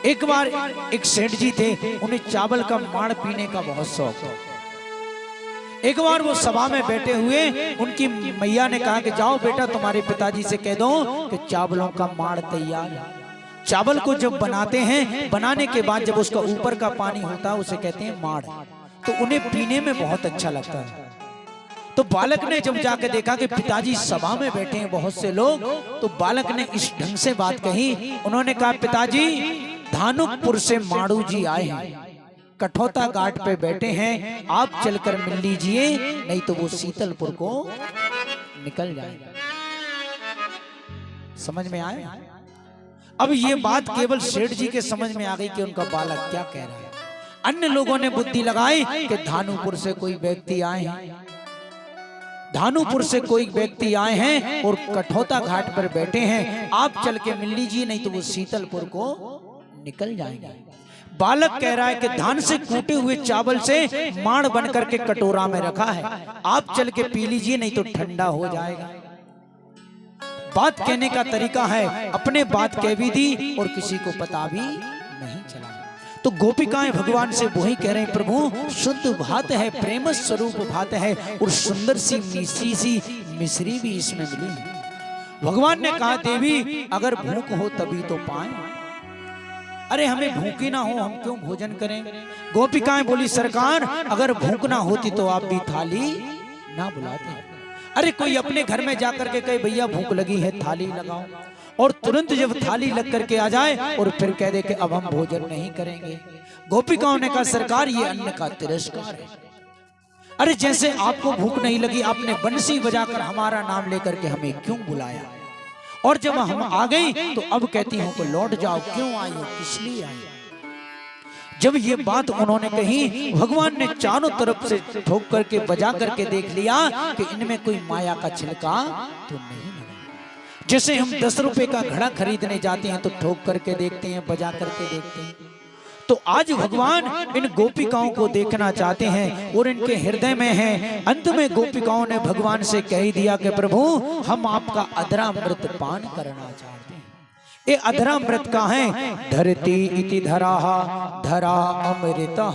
एक बार एक सेठ जी थे, उन्हें चावल का माड़ पीने का बहुत शौक। एक बार वो सभा में बैठे हुए, उनकी मैया ने कहा कि जाओ बेटा तुम्हारे पिताजी से कह दो कि चावलों का माड़ तैयार है। चावल को जब बनाते हैं, बनाने के बाद जब उसका ऊपर का पानी होता है उसे कहते हैं माड़, तो उन्हें पीने में बहुत अच्छा लगता है। तो बालक ने जब जाकर देखा कि पिताजी सभा में बैठे हैं बहुत से लोग, तो बालक ने इस ढंग से बात कही, उन्होंने कहा पिताजी धानुकपुर से माड़ू जी आए हैं, कठौता घाट पे बैठे हैं, आप चलकर मिल लीजिए, नहीं तो वो शीतलपुर को निकल जाएगा। समझ में आया? अब ये बात केवल सेठ जी के समझ में आ गई कि उनका बालक क्या कह रहा है। अन्य लोगों ने बुद्धि लगाई कि धानुपुर से कोई व्यक्ति आए हैं, धानुपुर से कोई व्यक्ति आए हैं और कठौता घाट पर बैठे हैं, आप चल के मिल लीजिए, नहीं तो वो शीतलपुर को निकल जाएंगे। बालक कह रहा है कि धान से कूटे हुए चावल से माड़ बन करके कटोरा में रखा है, आप चल के पी लीजिए, नहीं तो ठंडा हो जाएगा। बात कहने का तरीका है, अपने बात कह भी दी और किसी को पता भी नहीं चला। तो गोपिकाएं भगवान से वही कह रहे हैं, प्रभु शुद्ध भात है, प्रेम स्वरूप भात है और सुंदर सी मिश्री सी मिश्री भी इसमें मिली है। भगवान ने कहा, देवी अगर भूख हो तभी तो पाए, अरे हमें भूखी ना हो हम क्यों भोजन करें। गोपिकाएं बोली, सरकार अगर भूख ना होती तो आप भी थाली ना बुलाते। अरे कोई अपने घर में जाकर के कहे भैया भूख लगी है थाली लगाओ, और तुरंत जब थाली लग करके आ जाए और फिर कह दे कि अब हम भोजन नहीं करेंगे। गोपिकाओं ने कहा, सरकार ये अन्न का तिरस्कार है। अरे जैसे आपको भूख नहीं लगी, आपने बंसी बजाकर हमारा नाम लेकर के हमें क्यों बुलाया, और जब हम आ गए तो अब कहती हूं कि लौट जाओ, क्यों आई हो, किस लिए आई। जब ये बात उन्होंने कही, भगवान ने चारों तरफ से ठोक करके बजा करके देख लिया कि इनमें कोई माया का छिलका तो नहीं लगा। जैसे हम 10 रुपए का घड़ा खरीदने जाते हैं तो ठोक करके देखते हैं, बजा करके देखते हैं। तो आज भगवान इन गोपिकाओं को देखना चाहते हैं और इनके हृदय में है। अंत में गोपिकाओं ने भगवान से कह दिया कि प्रभु हम आपका अधरामृत पान करना चाहते हैं। ये अधरामृत का है, धरती इति धराहा धरा अमृतः।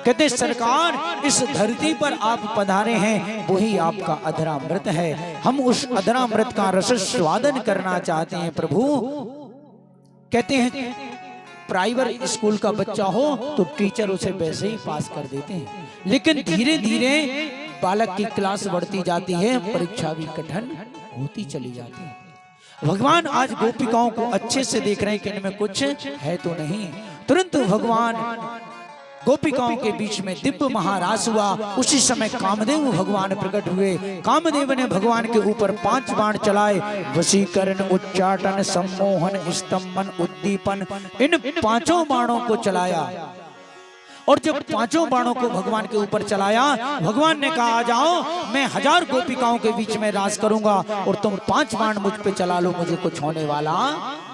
कहते सरकार इस धरती पर आप पधारे हैं, वही आपका अधरामृत है, हम उस अधरामृत का रस स्वादन करना चाहते हैं प्रभु। कहते हैं प्राइवेट स्कूल का बच्चा हो तो टीचर उसे वैसे ही पास कर देते हैं, लेकिन धीरे धीरे बालक की क्लास बढ़ती जाती है, परीक्षा भी कठिन होती चली जाती है। भगवान आज गोपिकाओं को अच्छे से देख रहे हैं कि इनमें कुछ है तो नहीं। तुरंत भगवान गोपिकाओं के बीच में दिव्य महारास हुआ। उसी समय कामदेव भगवान प्रकट हुए। कामदेव ने भगवान के ऊपर 5 बाण चलाए, वशीकरण, उच्चाटन, सम्मोहन, स्तंभन, उद्दीपन, इन 5 बाणों को चलाया। और जब 5 बाणों को भगवान के ऊपर चलाया, भगवान ने कहा आ जाओ, मैं 1000 गोपिकाओं के बीच में राज करूंगा और तुम 5 बाण मुझ पे चला लो, मुझे कुछ होने वाला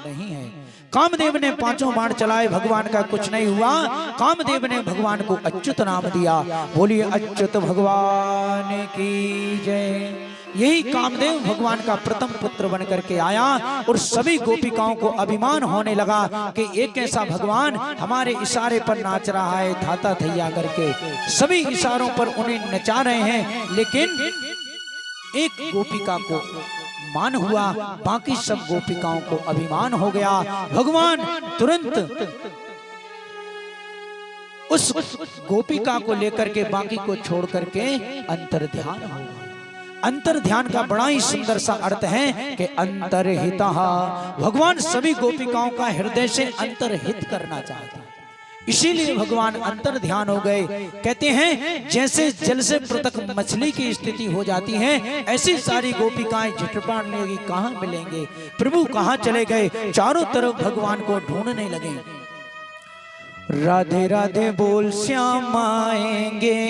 नहीं है। कामदेव ने 5 बाण चलाए, भगवान का कुछ नहीं हुआ। कामदेव ने भगवान को अच्युत नाम दिया। बोलिए अच्युत भगवान की जय। यही कामदेव भगवान का प्रथम पुत्र बन करके आया और सभी गोपिकाओं को अभिमान होने लगा कि एक ऐसा भगवान हमारे इशारे पर नाच रहा है, थाता थैया करके सभी इशारों पर उन्हें नचा रहे हैं। लेकिन एक गोपिका को मान हुआ, बाकी सब गोपिकाओं को अभिमान हो गया। भगवान तुरंत उस गोपिका को लेकर के बाकी को छोड़ करके अंतर ध्यान हो गया। अंतर ध्यान का बड़ा ही सुंदर सा अर्थ है कि अंतरहितः, भगवान सभी गोपिकाओं का हृदय से अंतरहित करना चाहता है, इसीलिए भगवान अंतर ध्यान हो गए। कहते हैं जैसे जल से पृथक मछली की स्थिति हो जाती है, ऐसी सारी गोपिकाएं झटपट लेगी, कहाँ मिलेंगे प्रभु, कहाँ चले गए। चारों तरफ भगवान को ढूंढने लगे। राधे राधे बोल श्याम आएंगे,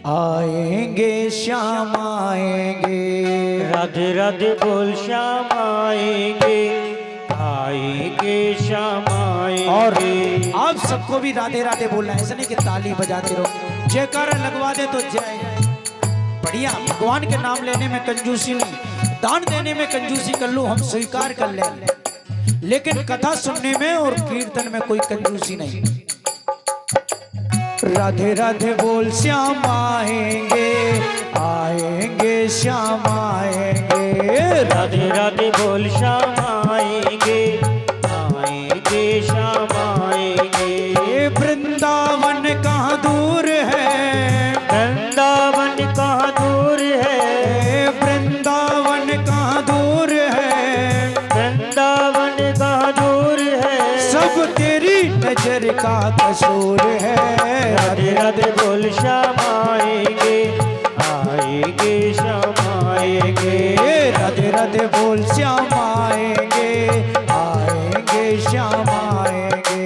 आएंगे श्याम आएंगे। राधे राधे बोल श्याम आएंगे, आएंगे श्याम आएंगे। और आप सबको भी राधे राधे बोलना है, ऐसा नहीं कि ताली बजाते रहो, जयकारा लगवा दे तो जय। बढ़िया, भगवान के नाम लेने में कंजूसी नहीं, दान देने में कंजूसी कर लो, हम स्वीकार कर ले, लेकिन कथा सुनने में और कीर्तन में कोई कंजूसी नहीं। राधे राधे बोल श्याम आएंगे, आएंगे श्याम आएंगे। राधे राधे बोल श्याम आएंगे, आएंगे श्याम आएंगे। वृंदावन कहाँ दूर है, वृंदावन कहाँ दूर है, वृंदावन कहाँ दूर है, वृंदावन कहाँ दूर है। सब तेरी नजर का कसूर है। राधे राधे बोल श्याम आएंगे, आएंगे श्याम आएंगे। राधे राधे बोल श्याम आएंगे, आएंगे श्याम आएंगे।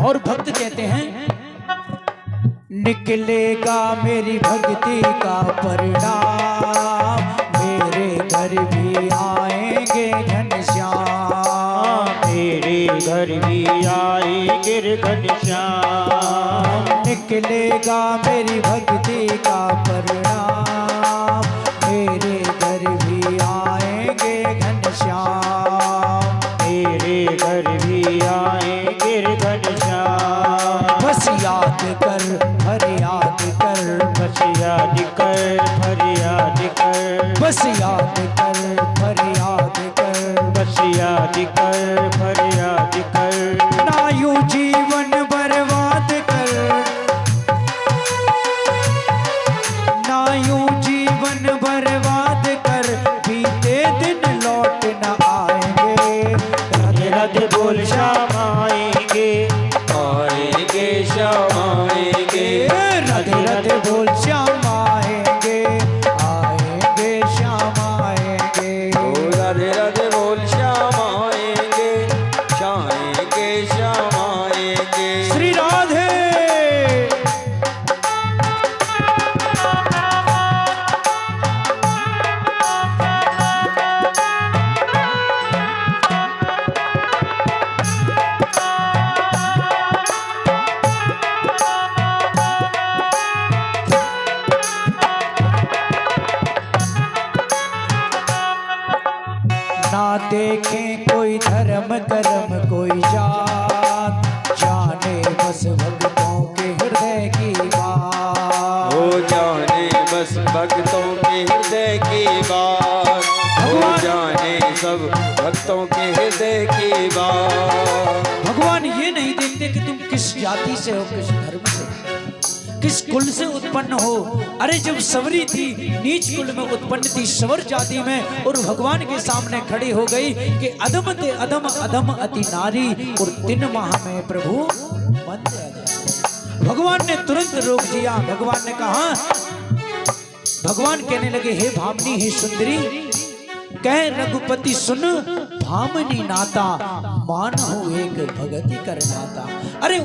और भक्त कहते हैं निकलेगा मेरी भक्ति का परिणाम, मेरे घर भी आएंगे घनश्याम। मेरे घर भी आएंगे घनश्याम। निकलेगा मेरी भक्ति का परिणाम, मेरे घर भी आएंगे घनश्याम। मेरे घर भी आएंगे घनश्याम। बस याद कर फरियाद कर, बस याद कर फरियाद कर। बस याद कर फरियाद कर, बस याद कर फरियाद कर। ना यूं जीवन बर्बाद कर, ना यूं जीवन बर्बाद कर, बीते दिन लौट न आएंगे। राधे राधे बोल श्याम आएंगे, आएंगे श्याम आएंगे। राधे राधे बोल श्याम आएंगे, आएंगे श्याम आएंगे। ओ राधे राधे बोल श्याम आएंगे, आएंगे श्याम आएंगे। श्री राधे ना देखें कोई धर्म कर्म कोई जात, जाने बस भक्तों के हृदय की बात। हो जाने बस भक्तों के हृदय की बात, हो जाने सब भक्तों के हृदय की बात। भगवान ये नहीं देखते कि तुम किस जाति से हो, किस धर्म से, किस कुल से उत्पन्न हो। अरे जब सवरी थी नीच कुल में उत्पन्न थी, सवर जाति में, और भगवान के सामने खड़ी हो गई कि अधम ते अधम अधम अति नारी, और 3 माह में प्रभु मंद अधम। भगवान ने तुरंत रोक दिया। भगवान ने कहा, भगवान कहने लगे हे भामनी हे सुंदरी, कह रघुपति सुन भामनी नाता, मान हो एक भगति कर नाता। अरे